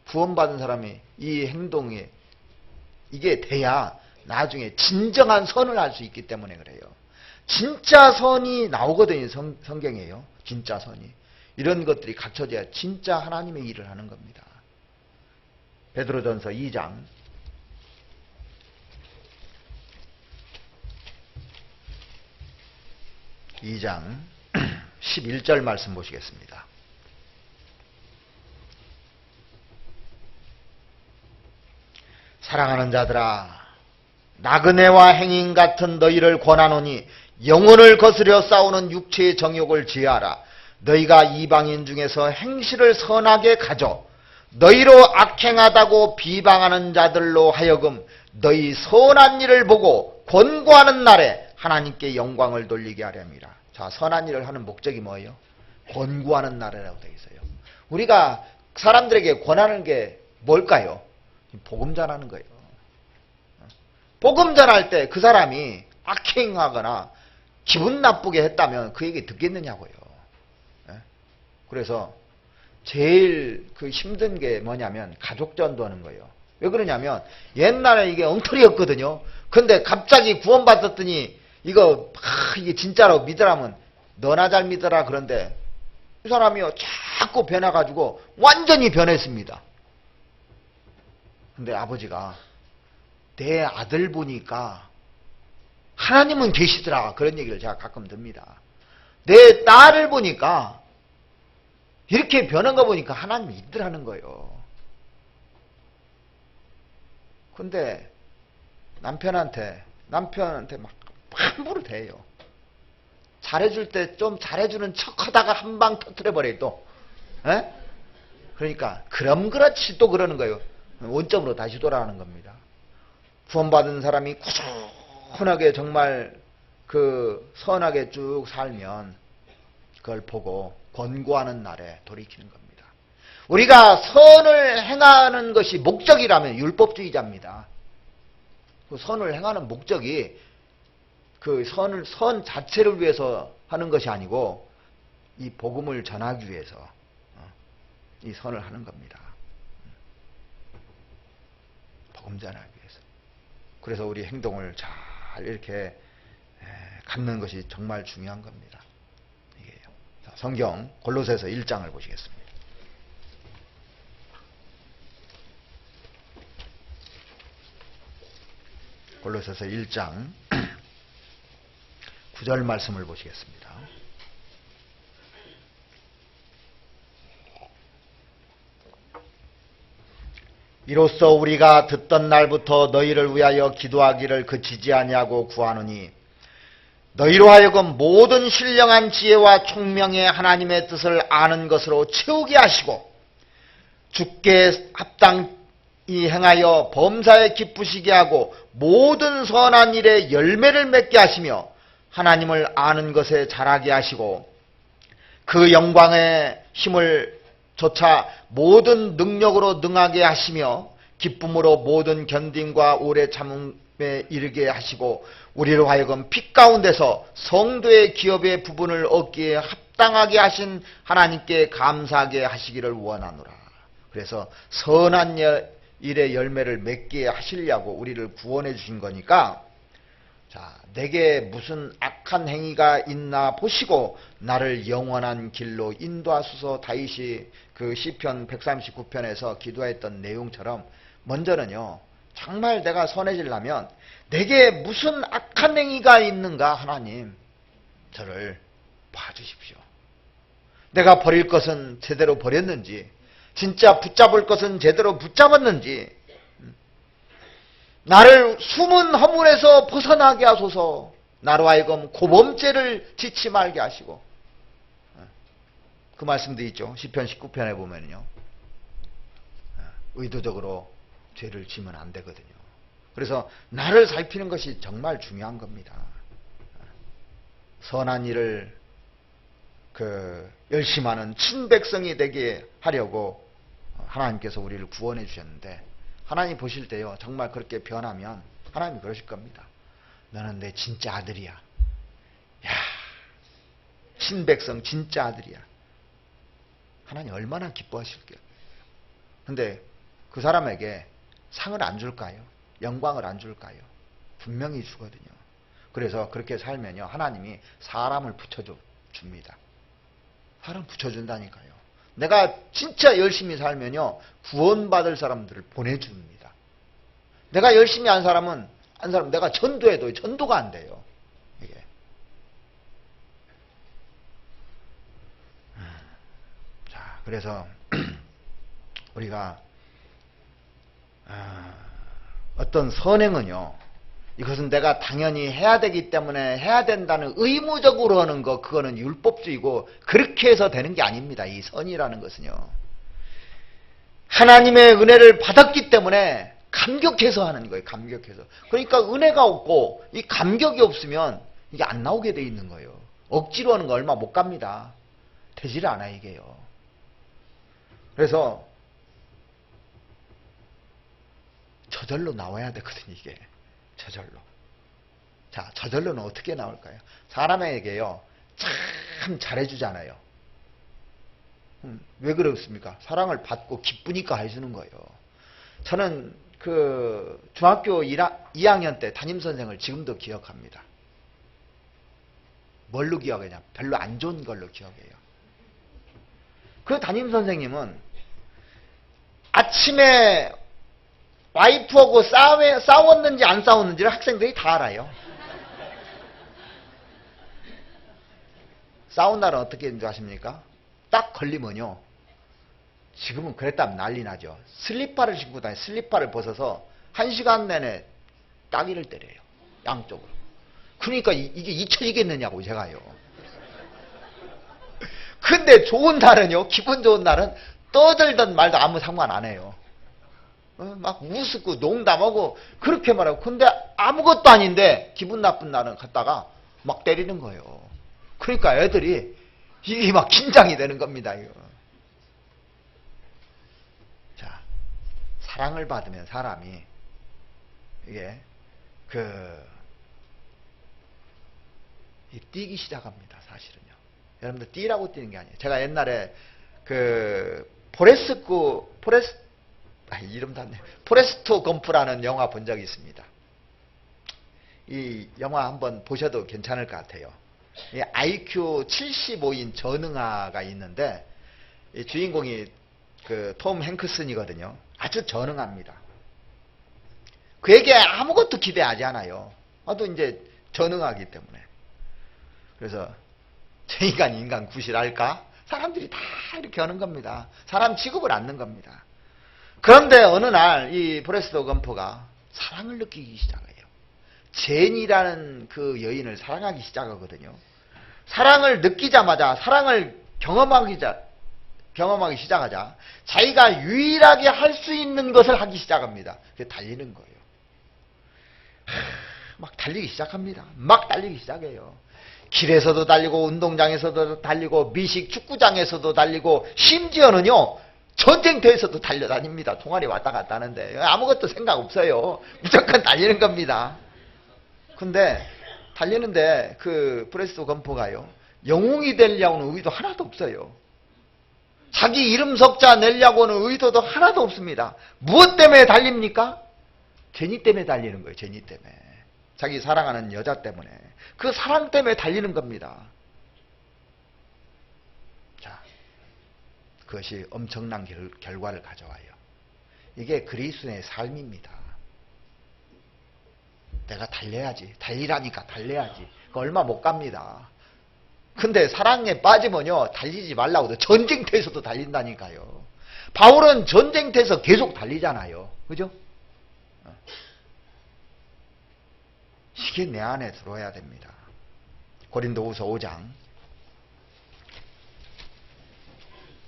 구원받은 사람이 이 행동이 이게 돼야 나중에 진정한 선을 할 수 있기 때문에 그래요. 진짜 선이 나오거든요. 성경에요. 진짜 선이. 이런 것들이 갖춰져야 진짜 하나님의 일을 하는 겁니다. 베드로전서 2장 11절 말씀 보시겠습니다. 사랑하는 자들아, 나그네와 행인 같은 너희를 권하노니 영혼을 거스려 싸우는 육체의 정욕을 제하라. 너희가 이방인 중에서 행실을 선하게 가져 너희로 악행하다고 비방하는 자들로 하여금 너희 선한 일을 보고 권고하는 날에 하나님께 영광을 돌리게 하렵니다. 자, 선한 일을 하는 목적이 뭐예요? 권고하는 날이라고 되어 있어요. 우리가 사람들에게 권하는 게 뭘까요? 복음 전하는 거예요. 복음 전할 때 그 사람이 악행하거나 기분 나쁘게 했다면 그 얘기 듣겠느냐고요. 그래서 제일 그 힘든 게 뭐냐면 가족 전도하는 거예요. 왜 그러냐면 옛날에 이게 엉터리였거든요. 근데 갑자기 구원받았더니 이게 진짜로 믿으라면 너나 잘 믿어라. 그런데 이 사람이요 자꾸 변해가지고 완전히 변했습니다. 근데 아버지가 내 아들 보니까 하나님은 계시더라. 그런 얘기를 제가 가끔 듭니다. 내 딸을 보니까 이렇게 변한 거 보니까 하나님이 있더라는 거예요. 근데 남편한테 막 함부로 대요. 잘해줄 때 좀 잘해주는 척 하다가 한 방 터뜨려버려요 또. 에? 그러니까 그럼 그렇지 또 그러는 거예요. 원점으로 다시 돌아가는 겁니다. 구원받은 사람이 꾸준하게 정말 그 선하게 쭉 살면 그걸 보고 권고하는 날에 돌이키는 겁니다. 우리가 선을 행하는 것이 목적이라면 율법주의자입니다. 그 선을 행하는 목적이 그 선 자체를 위해서 하는 것이 아니고 이 복음을 전하기 위해서 이 선을 하는 겁니다. 복음 전하기 위해서. 그래서 우리 행동을 잘 이렇게 갖는 것이 정말 중요한 겁니다. 이게요. 자, 성경 골로새서 1장을 보시겠습니다. 골로새서 1장 9절 말씀을 보시겠습니다. 이로써 우리가 듣던 날부터 너희를 위하여 기도하기를 그치지 아니하고 구하노니 너희로 하여금 모든 신령한 지혜와 총명의 하나님의 뜻을 아는 것으로 채우게 하시고 주께 합당히 행하여 범사에 기쁘시게 하고 모든 선한 일에 열매를 맺게 하시며 하나님을 아는 것에 자라게 하시고 그 영광의 힘을 조차 모든 능력으로 능하게 하시며 기쁨으로 모든 견딤과 오래 참음에 이르게 하시고 우리로 하여금 빛 가운데서 성도의 기업의 부분을 얻기에 합당하게 하신 하나님께 감사하게 하시기를 원하노라. 그래서 선한 일의 열매를 맺게 하시려고 우리를 구원해 주신 거니까 자, 내게 무슨 악한 행위가 있나 보시고 나를 영원한 길로 인도하소서. 다윗이 그 시편 139편에서 기도했던 내용처럼 먼저는요, 정말 내가 선해지려면 내게 무슨 악한 행위가 있는가 하나님 저를 봐주십시오. 내가 버릴 것은 제대로 버렸는지 진짜 붙잡을 것은 제대로 붙잡았는지 나를 숨은 허물에서 벗어나게 하소서. 나로 하여금 고범죄를 짓지 말게 하시고 그 말씀도 있죠. 시편 19편에 보면요, 의도적으로 죄를 지면 안 되거든요. 그래서 나를 살피는 것이 정말 중요한 겁니다. 선한 일을 열심히 하는 친백성이 되게 하려고 하나님께서 우리를 구원해 주셨는데 하나님 보실 때요, 정말 그렇게 변하면 하나님이 그러실 겁니다. 너는 내 진짜 아들이야. 야, 친백성 진짜 아들이야. 하나님 얼마나 기뻐하실게요. 근데 그 사람에게 상을 안 줄까요? 영광을 안 줄까요? 분명히 주거든요. 그래서 그렇게 살면요, 하나님이 사람을 붙여줍니다. 사람 붙여준다니까요. 내가 진짜 열심히 살면요, 구원받을 사람들을 보내줍니다. 내가 열심히 한 사람은 내가 전도해도 전도가 안 돼요. 이게. 자, 그래서 우리가 어떤 선행은요, 이것은 내가 당연히 해야 되기 때문에 해야 된다는 의무적으로 하는 거, 그거는 율법주의고 그렇게 해서 되는 게 아닙니다. 이 선이라는 것은요, 하나님의 은혜를 받았기 때문에 감격해서 하는 거예요. 감격해서. 그러니까 은혜가 없고 이 감격이 없으면 이게 안 나오게 돼 있는 거예요. 억지로 하는 거 얼마 못 갑니다. 되질 않아 이게요. 그래서 저절로 나와야 되거든요. 이게 저절로. 자, 저절로는 어떻게 나올까요? 사람에게요 참 잘해주잖아요. 왜 그렇습니까? 사랑을 받고 기쁘니까 해주는 거예요. 저는 그 중학교 2학년 때 담임선생을 지금도 기억합니다. 뭘로 기억하냐? 별로 안 좋은 걸로 기억해요. 그 담임선생님은 아침에 와이프하고 싸웠는지 안 싸웠는지를 학생들이 다 알아요. 싸운 날은 어떻게 했는지 아십니까? 딱 걸리면요. 지금은 그랬다면 난리 나죠. 슬리퍼를 신고 다니 슬리퍼를 벗어서 1시간 내내 따귀를 때려요. 양쪽으로. 그러니까 이게 잊혀지겠느냐고 제가요. 근데 좋은 날은요. 기분 좋은 날은 떠들던 말도 아무 상관 안 해요. 막 우습고 농담하고 그렇게 말하고 근데 아무것도 아닌데 기분 나쁜 날은 갔다가 막 때리는 거예요. 그러니까 애들이 이게 막 긴장이 되는 겁니다. 이거. 자, 사랑을 받으면 사람이 이게 뛰기 시작합니다. 사실은요. 여러분들 뛰라고 뛰는 게 아니에요. 제가 옛날에 포레스트 검프라는 영화 본 적이 있습니다. 이 영화 한번 보셔도 괜찮을 것 같아요. 이 IQ 75인 전응아가 있는데 이 주인공이 톰 행크슨이거든요. 아주 전응합니다. 그에게 아무것도 기대하지 않아요. 또 이제 전응하기 때문에. 그래서 저 인간 구실할까? 사람들이 다 이렇게 하는 겁니다. 사람 취급을 않는 겁니다. 그런데 어느 날 이 포레스트 검프가 사랑을 느끼기 시작해요. 제니라는 그 여인을 사랑하기 시작하거든요. 사랑을 느끼자마자 사랑을 경험하기 시작하자 자기가 유일하게 할 수 있는 것을 하기 시작합니다. 그게 달리는 거예요. 막 달리기 시작합니다. 막 달리기 시작해요. 길에서도 달리고 운동장에서도 달리고 미식 축구장에서도 달리고 심지어는요 전쟁터에서도 달려다닙니다. 동아리 왔다 갔다 하는데 아무것도 생각 없어요. 무조건 달리는 겁니다. 근데 달리는데 그 프레스토 검포가요 영웅이 되려고는 의도 하나도 없어요. 자기 이름 석자 내려고는 의도도 하나도 없습니다. 무엇 때문에 달립니까? 제니 때문에 달리는 거예요. 제니 때문에. 자기 사랑하는 여자 때문에. 그 사랑 때문에 달리는 겁니다. 자, 그것이 엄청난 결과를 가져와요. 이게 그리스도의 삶입니다. 내가 달려야지. 달리라니까 달려야지. 얼마 못 갑니다. 근데 사랑에 빠지면요 달리지 말라고도 전쟁터에서도 달린다니까요. 바울은 전쟁터에서 계속 달리잖아요. 그죠? 이게 내 안에 들어와야 됩니다. 고린도후서 5장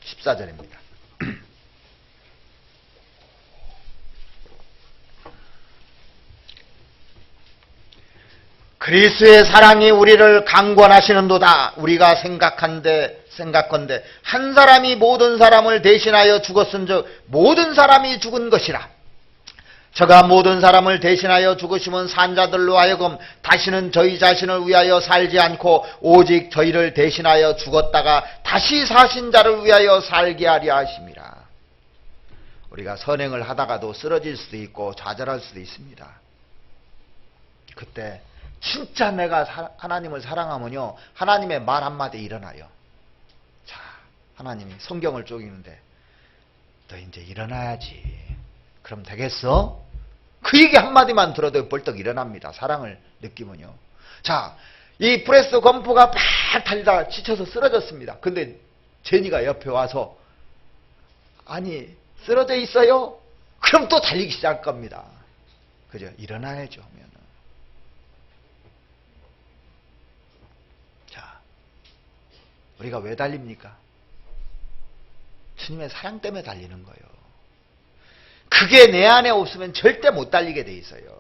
14절입니다. 그리스도의 사랑이 우리를 강권하시는도다. 우리가 생각건대 한 사람이 모든 사람을 대신하여 죽었은즉 모든 사람이 죽은 것이라. 저가 모든 사람을 대신하여 죽으시면 산자들로 하여금 다시는 저희 자신을 위하여 살지 않고 오직 저희를 대신하여 죽었다가 다시 사신 자를 위하여 살게 하려 하심이라. 우리가 선행을 하다가도 쓰러질 수도 있고 좌절할 수도 있습니다. 그때 진짜 내가 하나님을 사랑하면요 하나님의 말 한마디 일어나요. 자, 하나님이 성경을 쪼기는데 너 이제 일어나야지. 그럼 되겠어? 그 얘기 한마디만 들어도 벌떡 일어납니다. 사랑을 느끼면요. 자, 이 프레스 검프가 막 달리다가 지쳐서 쓰러졌습니다. 근데 제니가 옆에 와서 아니 쓰러져 있어요? 그럼 또 달리기 시작할 겁니다. 그죠? 일어나야죠. 하면은. 자, 우리가 왜 달립니까? 주님의 사랑 때문에 달리는 거예요. 그게 내 안에 없으면 절대 못 달리게 돼 있어요.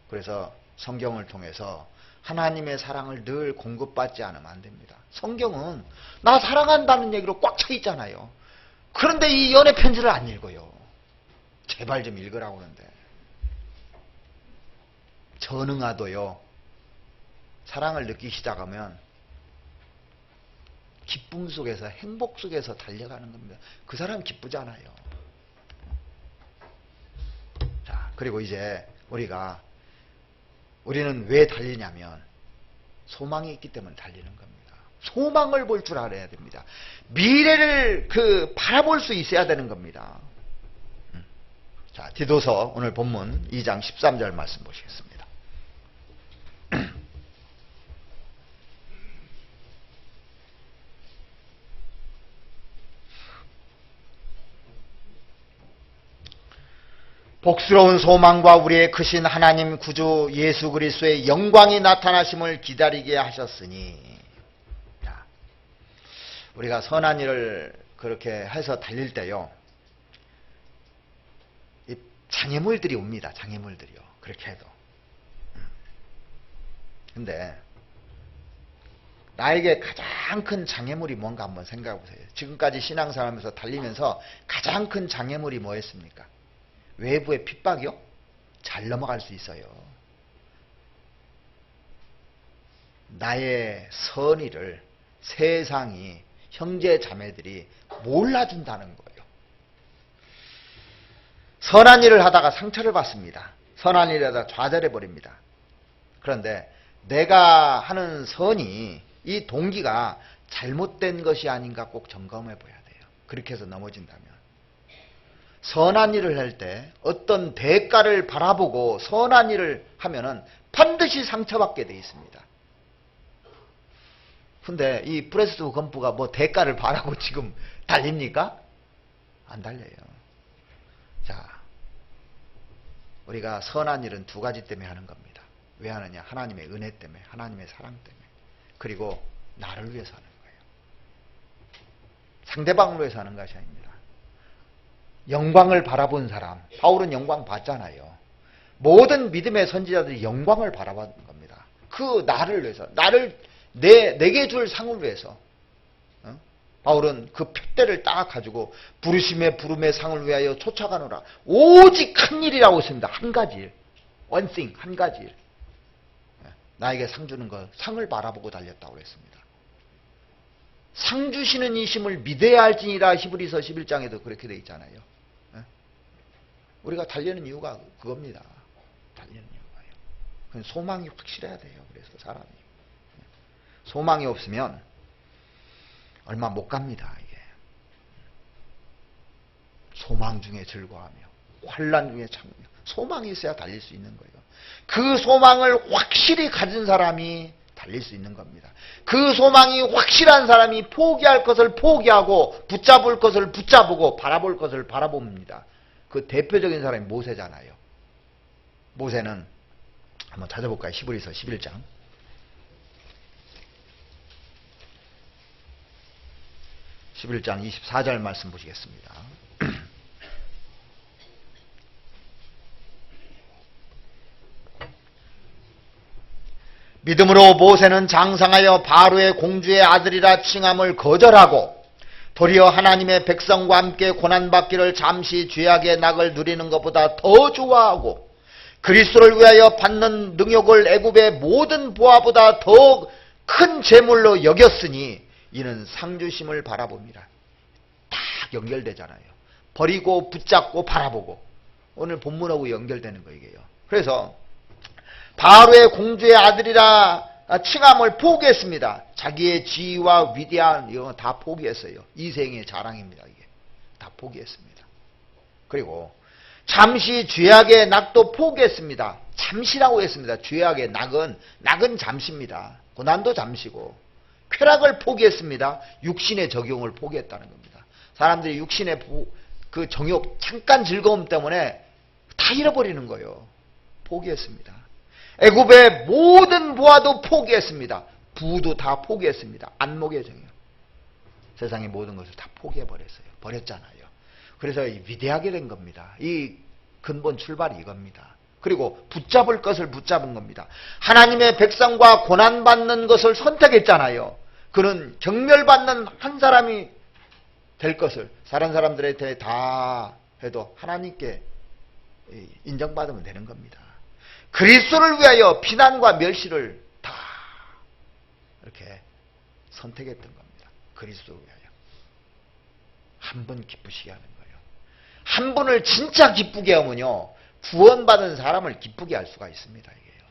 그래서 성경을 통해서 하나님의 사랑을 늘 공급받지 않으면 안 됩니다. 성경은 나 사랑한다는 얘기로 꽉 차 있잖아요. 그런데 이 연애 편지를 안 읽어요. 제발 좀 읽으라고 하는데. 전응아도요, 사랑을 느끼기 시작하면 기쁨 속에서, 행복 속에서 달려가는 겁니다. 그 사람 기쁘잖아요. 자, 그리고 이제 우리는 왜 달리냐면 소망이 있기 때문에 달리는 겁니다. 소망을 볼 줄 알아야 됩니다. 미래를 바라볼 수 있어야 되는 겁니다. 자, 디도서 오늘 본문 2장 13절 말씀 보시겠습니다. 복스러운 소망과 우리의 크신 하나님 구주 예수 그리스도의 영광이 나타나심을 기다리게 하셨으니, 자, 우리가 선한 일을 그렇게 해서 달릴 때요, 이 장애물들이 옵니다. 장애물들이요. 그렇게 해도. 근데 나에게 가장 큰 장애물이 뭔가 한번 생각해 보세요. 지금까지 신앙생활하면서 달리면서 가장 큰 장애물이 뭐였습니까? 외부의 핍박이요? 잘 넘어갈 수 있어요. 나의 선의를 세상이, 형제 자매들이 몰라준다는 거예요. 선한 일을 하다가 상처를 받습니다. 선한 일을 하다가 좌절해버립니다. 그런데 내가 하는 선이, 이 동기가 잘못된 것이 아닌가 꼭 점검해 봐야 돼요. 그렇게 해서 넘어진다면. 선한 일을 할 때 어떤 대가를 바라보고 선한 일을 하면은 반드시 상처받게 돼 있습니다. 근데 이 프레스트 건프가 뭐 대가를 바라고 지금 달립니까? 안 달려요. 자, 우리가 선한 일은 두 가지 때문에 하는 겁니다. 왜 하느냐? 하나님의 은혜 때문에, 하나님의 사랑 때문에, 그리고 나를 위해서 하는 거예요. 상대방을 위해서 하는 것이 아닙니다. 영광을 바라본 사람, 바울은 영광 봤잖아요. 모든 믿음의 선지자들이 영광을 바라본 겁니다. 그 나를 위해서, 내게 줄 상을 위해서. 바울은 그 표대를 딱 가지고 부르심의 부름의 상을 위하여 쫓아가노라. 오직 한 일이라고 했습니다. 한 가지 일. one thing, 한 가지 일. 나에게 상 주는 것, 상을 바라보고 달렸다고 그랬습니다. 상 주시는 이심을 믿어야 할지니라. 히브리서 11장에도 그렇게 되어 있잖아요. 우리가 달리는 이유가 그겁니다. 달리는 이유가요. 소망이 확실해야 돼요. 그래서 사람이. 소망이 없으면 얼마 못 갑니다. 이게. 소망 중에 즐거워하며 환난 중에 참으며, 소망이 있어야 달릴 수 있는 거예요. 그 소망을 확실히 가진 사람이 달릴 수 있는 겁니다. 그 소망이 확실한 사람이 포기할 것을 포기하고 붙잡을 것을 붙잡고 바라볼 것을 바라봅니다. 그 대표적인 사람이 모세잖아요. 모세는 한번 찾아볼까요? 히브리서 11장. (11장) 24절 말씀 보시겠습니다. 믿음으로 모세는 장성하여 바로의 공주의 아들이라 칭함을 거절하고 도리어 하나님의 백성과 함께 고난받기를 잠시 죄악의 낙을 누리는 것보다 더 좋아하고 그리스도를 위하여 받는 능욕을 애굽의 모든 보화보다 더 큰 재물로 여겼으니 이는 상주심을 바라봅니다. 딱 연결되잖아요. 버리고 붙잡고 바라보고. 오늘 본문하고 연결되는 거 이게요. 그래서 바로의 공주의 아들이라 칭함을 포기했습니다. 자기의 지위와 위대한 이런 거 다 포기했어요. 이생의 자랑입니다. 이게 다 포기했습니다. 그리고 잠시 죄악의 낙도 포기했습니다. 잠시라고 했습니다. 죄악의 낙은 잠시입니다. 고난도 잠시고. 쾌락을 포기했습니다. 육신의 적용을 포기했다는 겁니다. 사람들이 육신의 그 정욕, 잠깐 즐거움 때문에 다 잃어버리는 거예요. 포기했습니다. 애굽의 모든 보화도 포기했습니다. 부도 다 포기했습니다. 안목의 정욕. 세상의 모든 것을 다 포기해버렸어요. 버렸잖아요. 그래서 위대하게 된 겁니다. 이 근본 출발이 이겁니다. 그리고 붙잡을 것을 붙잡은 겁니다. 하나님의 백성과 고난받는 것을 선택했잖아요. 그는 경멸받는 한 사람이 될 것을 다른 사람들한테 다 해도 하나님께 인정받으면 되는 겁니다. 그리스도를 위하여 피난과 멸시를 다 이렇게 선택했던 겁니다. 그리스도를 위하여. 한 분 기쁘시게 하는 거예요. 한 분을 진짜 기쁘게 하면요, 구원받은 사람을 기쁘게 할 수가 있습니다. 이게요.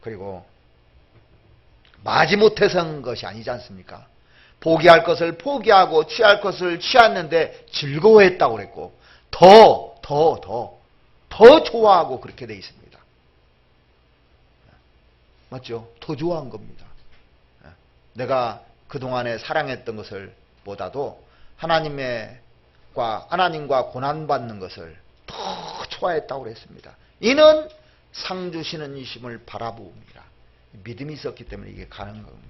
그리고 마지못해서 한 것이 아니지 않습니까? 포기할 것을 포기하고 취할 것을 취했는데 즐거워했다고 그랬고 더 좋아하고 그렇게 돼 있습니다. 맞죠? 더 좋아한 겁니다. 내가 그동안에 사랑했던 것을 보다도 하나님과 고난받는 것을 더 좋아했다고 그랬습니다. 이는 상 주시는 이심을 바라보옵니다. 믿음이 있었기 때문에 이게 가능한 겁니다.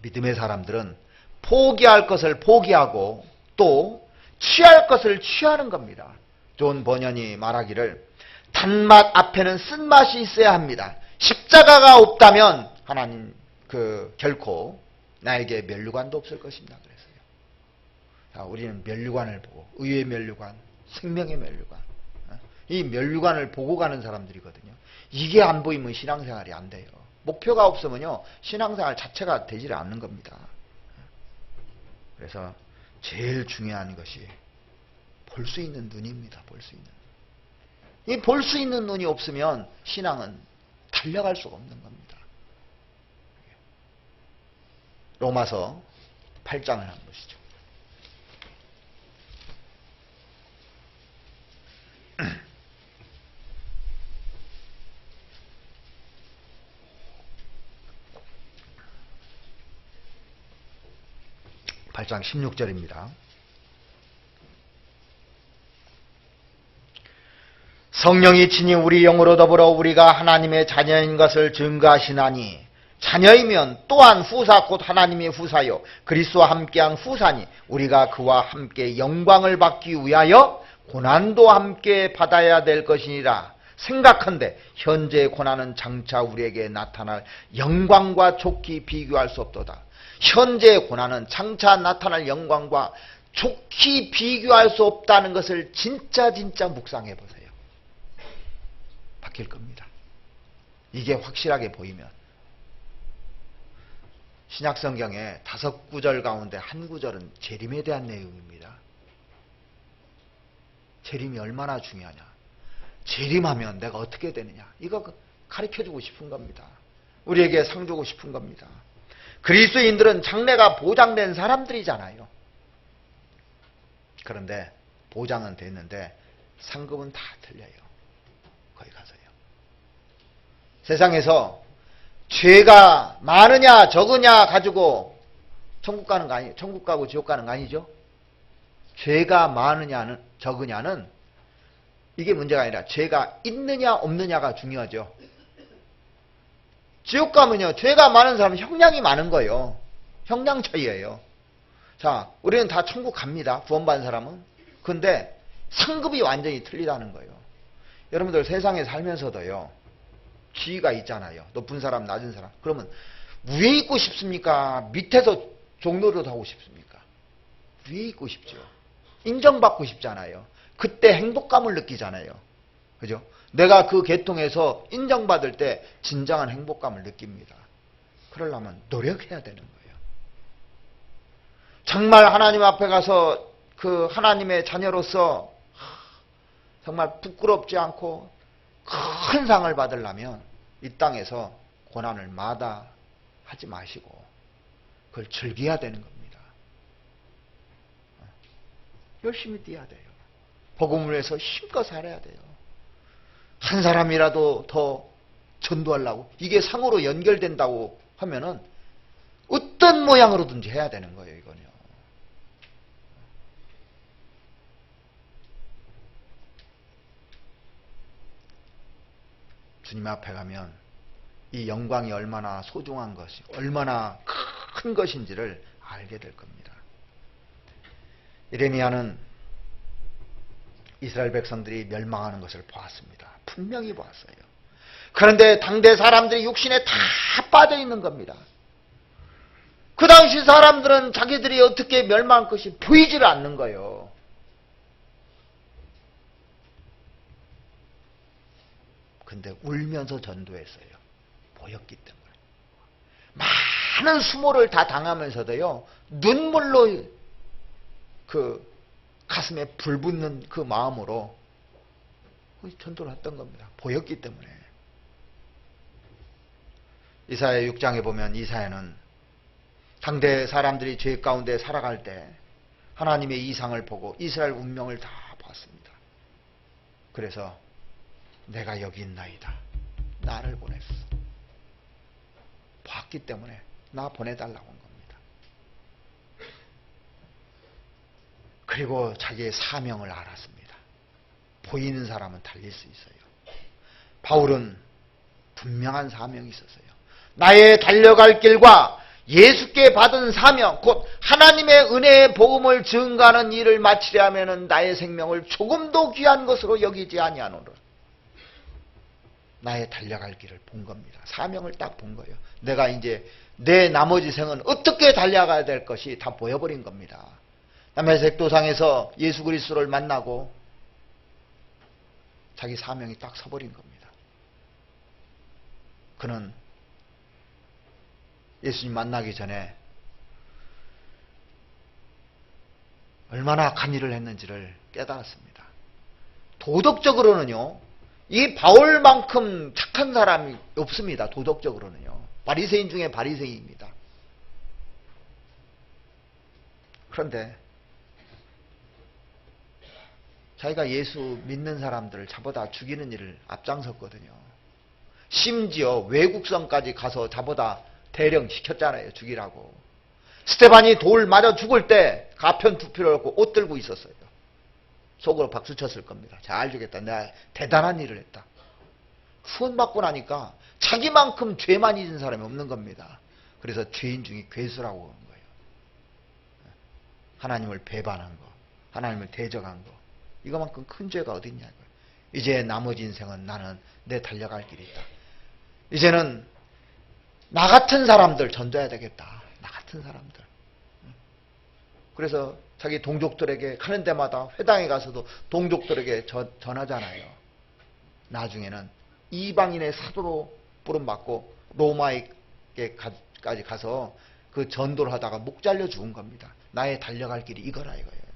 믿음의 사람들은 포기할 것을 포기하고 또 취할 것을 취하는 겁니다. 존 버년이 말하기를 단맛 앞에는 쓴맛이 있어야 합니다. 십자가가 없다면 하나님 결코 나에게 면류관도 없을 것입니다. 그랬어요. 자, 우리는 면류관을 보고 의의 면류관, 생명의 면류관, 이 면류관을 보고 가는 사람들이거든요. 이게 안 보이면 신앙생활이 안 돼요. 목표가 없으면요 신앙생활 자체가 되질 않는 겁니다. 그래서 제일 중요한 것이 볼 수 있는 눈입니다. 볼 수 있는 눈. 이 볼 수 있는 눈이 없으면 신앙은 달려갈 수가 없는 겁니다. 로마서 8장을 한번 보시죠. (8장) 16절입니다. 성령이 친히 우리 영으로 더불어 우리가 하나님의 자녀인 것을 증거하시나니 자녀이면 또한 후사 곧 하나님의 후사요 그리스도와 함께한 후사니 우리가 그와 함께 영광을 받기 위하여 고난도 함께 받아야 될 것이니라. 생각한데 현재의 고난은 장차 우리에게 나타날 영광과 좋게 비교할 수 없도다. 현재의 고난은 장차 나타날 영광과 좋게 비교할 수 없다는 것을 진짜 묵상해 보세요. 바뀔 겁니다. 이게 확실하게 보이면. 신약성경의 5구절 가운데 한 구절은 재림에 대한 내용입니다. 재림이 얼마나 중요하냐. 재림하면 내가 어떻게 되느냐. 이거 가르쳐주고 싶은 겁니다. 우리에게 상 주고 싶은 겁니다. 그리스도인들은 장래가 보장된 사람들이잖아요. 그런데 보장은 됐는데 상급은 다 틀려요. 거기 가서요. 세상에서 죄가 많으냐 적으냐 가지고 천국 가는 거 아니에요. 천국 가고 지옥 가는 거 아니죠. 죄가 많으냐는 적으냐는 이게 문제가 아니라 죄가 있느냐 없느냐가 중요하죠. 지옥 가면요 죄가 많은 사람은 형량이 많은 거예요. 형량 차이예요. 자, 우리는 다 천국 갑니다. 구원받은 사람은. 근데 상급이 완전히 틀리다는 거예요. 여러분들 세상에 살면서도요 지위가 있잖아요. 높은 사람 낮은 사람. 그러면 위에 있고 싶습니까? 밑에서 종노릇 하고 싶습니까? 위에 있고 싶죠. 인정받고 싶잖아요. 그때 행복감을 느끼잖아요. 그죠? 내가 그 계통에서 인정받을 때 진정한 행복감을 느낍니다. 그러려면 노력해야 되는 거예요. 정말 하나님 앞에 가서 그 하나님의 자녀로서 정말 부끄럽지 않고 큰 상을 받으려면 이 땅에서 고난을 마다하지 마시고 그걸 즐겨야 되는 겁니다. 열심히 뛰어야 돼요. 복음을 위해서 힘껏 살아야 돼요. 한 사람이라도 더 전도하려고 이게 상으로 연결된다고 하면은 어떤 모양으로든지 해야 되는 거예요. 이거는요. 주님 앞에 가면 이 영광이 얼마나 소중한 것이 얼마나 큰 것인지를 알게 될 겁니다. 예레미야는 이스라엘 백성들이 멸망하는 것을 보았습니다. 분명히 보았어요. 그런데 당대 사람들이 육신에 다 빠져 있는 겁니다. 그 당시 사람들은 자기들이 어떻게 멸망할 것이 보이지를 않는 거예요. 근데 울면서 전도했어요. 보였기 때문에. 많은 수모를 다 당하면서도요, 눈물로 그 가슴에 불붙는 그 마음으로 전도를 했던 겁니다. 보였기 때문에. 이사야 6장에 보면 이사야는 당대 사람들이 죄 가운데 살아갈 때 하나님의 이상을 보고 이스라엘 운명을 다 봤습니다. 그래서 내가 여기 있나이다. 나를 보냈어. 봤기 때문에 나 보내달라고 한 겁니다. 그리고 자기의 사명을 알았습니다. 보이는 사람은 달릴 수 있어요. 바울은 분명한 사명이 있었어요. 나의 달려갈 길과 예수께 받은 사명, 곧 하나님의 은혜의 복음을 증가하는 일을 마치려 하면은 나의 생명을 조금도 귀한 것으로 여기지 아니하노라. 나의 달려갈 길을 본 겁니다. 사명을 딱 본 거예요. 내가 이제 내 나머지 생은 어떻게 달려가야 될 것이 다 보여버린 겁니다. 담메섹도상에서 예수 그리스도를 만나고 자기 사명이 딱 서버린 겁니다. 그는 예수님 만나기 전에 얼마나 악한 일을 했는지를 깨달았습니다. 도덕적으로는요, 이 바울만큼 착한 사람이 없습니다. 도덕적으로는요. 바리새인 중에 바리새인입니다. 그런데 자기가 예수 믿는 사람들을 자보다 죽이는 일을 앞장섰거든요. 심지어 외국성까지 가서 자보다 대령 시켰잖아요. 죽이라고. 스테반이 돌 맞아 죽을 때 가편 투피를 얻고 옷 들고 있었어요. 속으로 박수 쳤을 겁니다. 잘 죽였다. 내가 대단한 일을 했다. 후원받고 나니까 자기만큼 죄만 잊은 사람이 없는 겁니다. 그래서 죄인 중에 괴수라고 하는 거예요. 하나님을 배반한 거, 하나님을 대적한 거, 이거만큼 큰 죄가 어디 있냐고요. 이제 나머지 인생은 나는 내 달려갈 길이 있다. 이제는 나 같은 사람들 전도해야 되겠다. 나 같은 사람들. 그래서 자기 동족들에게 가는 데마다 회당에 가서도 동족들에게 전하잖아요. 나중에는 이방인의 사도로 부름받고 로마에까지 가서 그 전도를 하다가 목 잘려 죽은 겁니다. 나의 달려갈 길이 이거라 이거예요.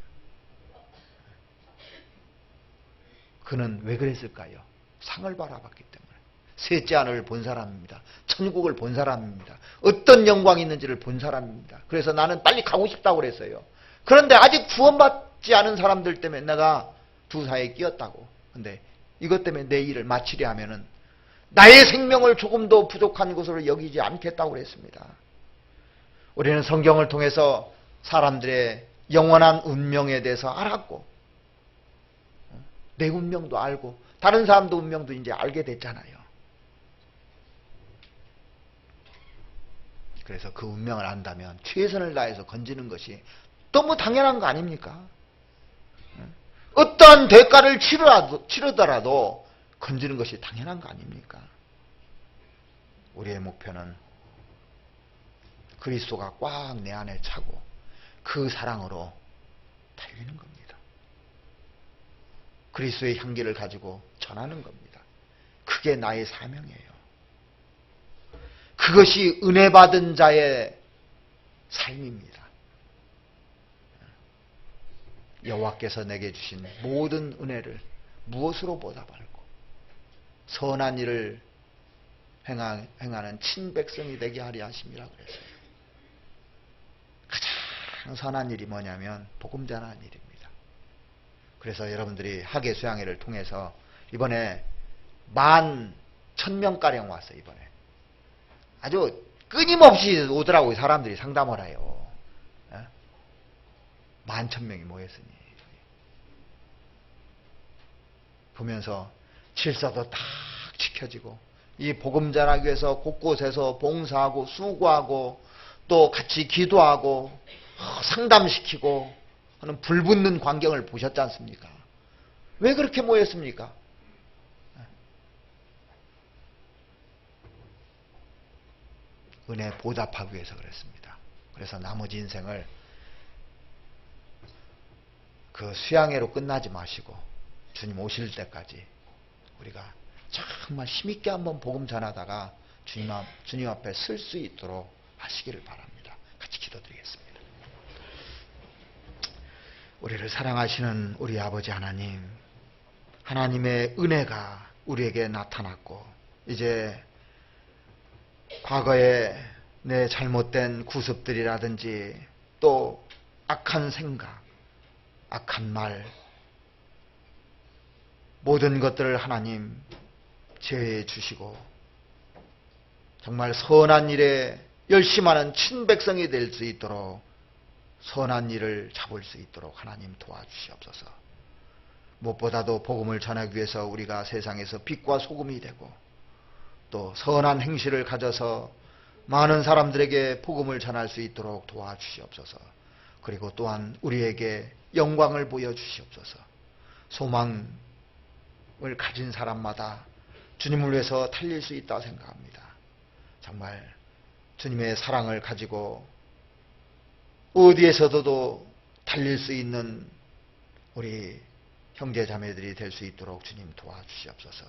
그는 왜 그랬을까요? 상을 바라봤기 때문에. 셋째 하늘을 본 사람입니다. 천국을 본 사람입니다. 어떤 영광이 있는지를 본 사람입니다. 그래서 나는 빨리 가고 싶다고 그랬어요. 그런데 아직 구원받지 않은 사람들 때문에 내가 두 사이에 끼었다고. 근데 이것 때문에 내 일을 마치려 하면은 나의 생명을 조금도 부족한 것으로 여기지 않겠다고 그랬습니다. 우리는 성경을 통해서 사람들의 영원한 운명에 대해서 알았고, 내 운명도 알고, 다른 사람도 운명도 이제 알게 됐잖아요. 그래서 그 운명을 안다면 최선을 다해서 건지는 것이 너무 당연한 거 아닙니까? 어떠한 대가를 치르더라도 건지는 것이 당연한 거 아닙니까? 우리의 목표는 그리스도가 꽉 내 안에 차고 그 사랑으로 달리는 겁니다. 그리스도의 향기를 가지고 전하는 겁니다. 그게 나의 사명이에요. 그것이 은혜 받은 자의 삶입니다. 여호와께서 내게 주신 모든 은혜를 무엇으로 보답할고 선한 일을 행하는 친백성이 되게 하리 하심이라 그랬어요. 가장 선한 일이 뭐냐면 복음 전하는 일입니다. 그래서 여러분들이 학예 수양회를 통해서 이번에 11,000명가량 왔어요. 이번에 아주 끊임없이 오더라고요. 사람들이 상담을 해요. 11,000명이 모였으니 보면서 질서도 딱 지켜지고 이 복음 전하기 위해서 곳곳에서 봉사하고 수고하고 또 같이 기도하고 상담시키고 하는 불붙는 광경을 보셨지 않습니까? 왜 그렇게 모였습니까? 은혜 보답하기 위해서 그랬습니다. 그래서 나머지 인생을 그 수양회로 끝나지 마시고 주님 오실 때까지 우리가 정말 힘있게 한번 복음 전하다가 주님 앞에 설 수 있도록 하시기를 바랍니다. 같이 기도드리겠습니다. 우리를 사랑하시는 우리 아버지 하나님, 하나님의 은혜가 우리에게 나타났고 이제 과거에 내 잘못된 구습들이라든지 또 악한 생각, 악한 말, 모든 것들을 하나님 제해해 주시고 정말 선한 일에 열심하는 친백성이 될 수 있도록 선한 일을 잡을 수 있도록 하나님 도와주시옵소서. 무엇보다도 복음을 전하기 위해서 우리가 세상에서 빛과 소금이 되고 또 선한 행실을 가져서 많은 사람들에게 복음을 전할 수 있도록 도와주시옵소서. 그리고 또한 우리에게 영광을 보여주시옵소서. 소망을 가진 사람마다 주님을 위해서 달릴 수 있다고 생각합니다. 정말 주님의 사랑을 가지고 어디에서도 달릴 수 있는 우리 형제 자매들이 될 수 있도록 주님 도와주시옵소서.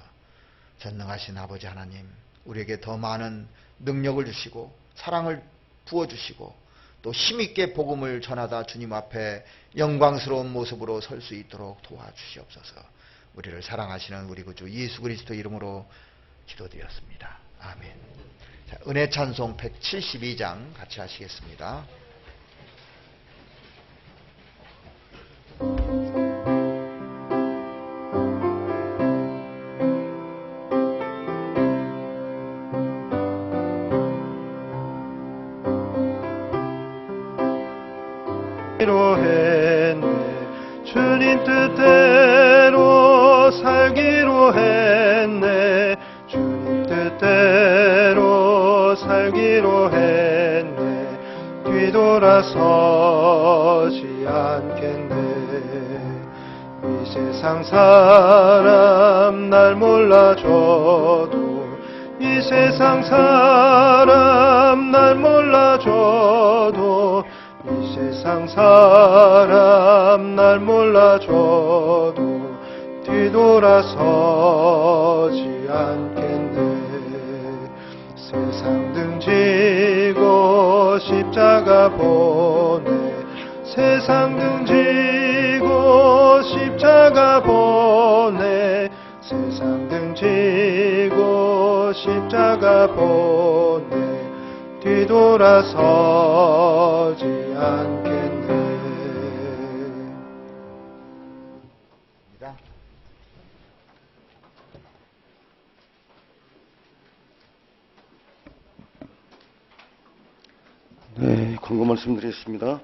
전능하신 아버지 하나님, 우리에게 더 많은 능력을 주시고 사랑을 부어주시고 또 힘있게 복음을 전하다 주님 앞에 영광스러운 모습으로 설 수 있도록 도와주시옵소서. 우리를 사랑하시는 우리 구주 예수 그리스도 이름으로 기도드렸습니다. 아멘. 자, 은혜 찬송 172장 같이 하시겠습니다. 주님 뜻대로 살기로 했네. 주님 뜻대로 살기로 했네. 뒤돌아서지 않겠네. 이 세상 사람 날 몰라줘도, 이 세상 사람 날 몰라줘도, 이 세상 사람 날 몰라줘도 뒤돌아서지 않겠네. 세상 등지고 십자가 보내. 세상 등지고 십자가 보내. 세상 등지고 십자가 보내. 뒤돌아서지 않겠네. 네, 광고 말씀드리겠습니다.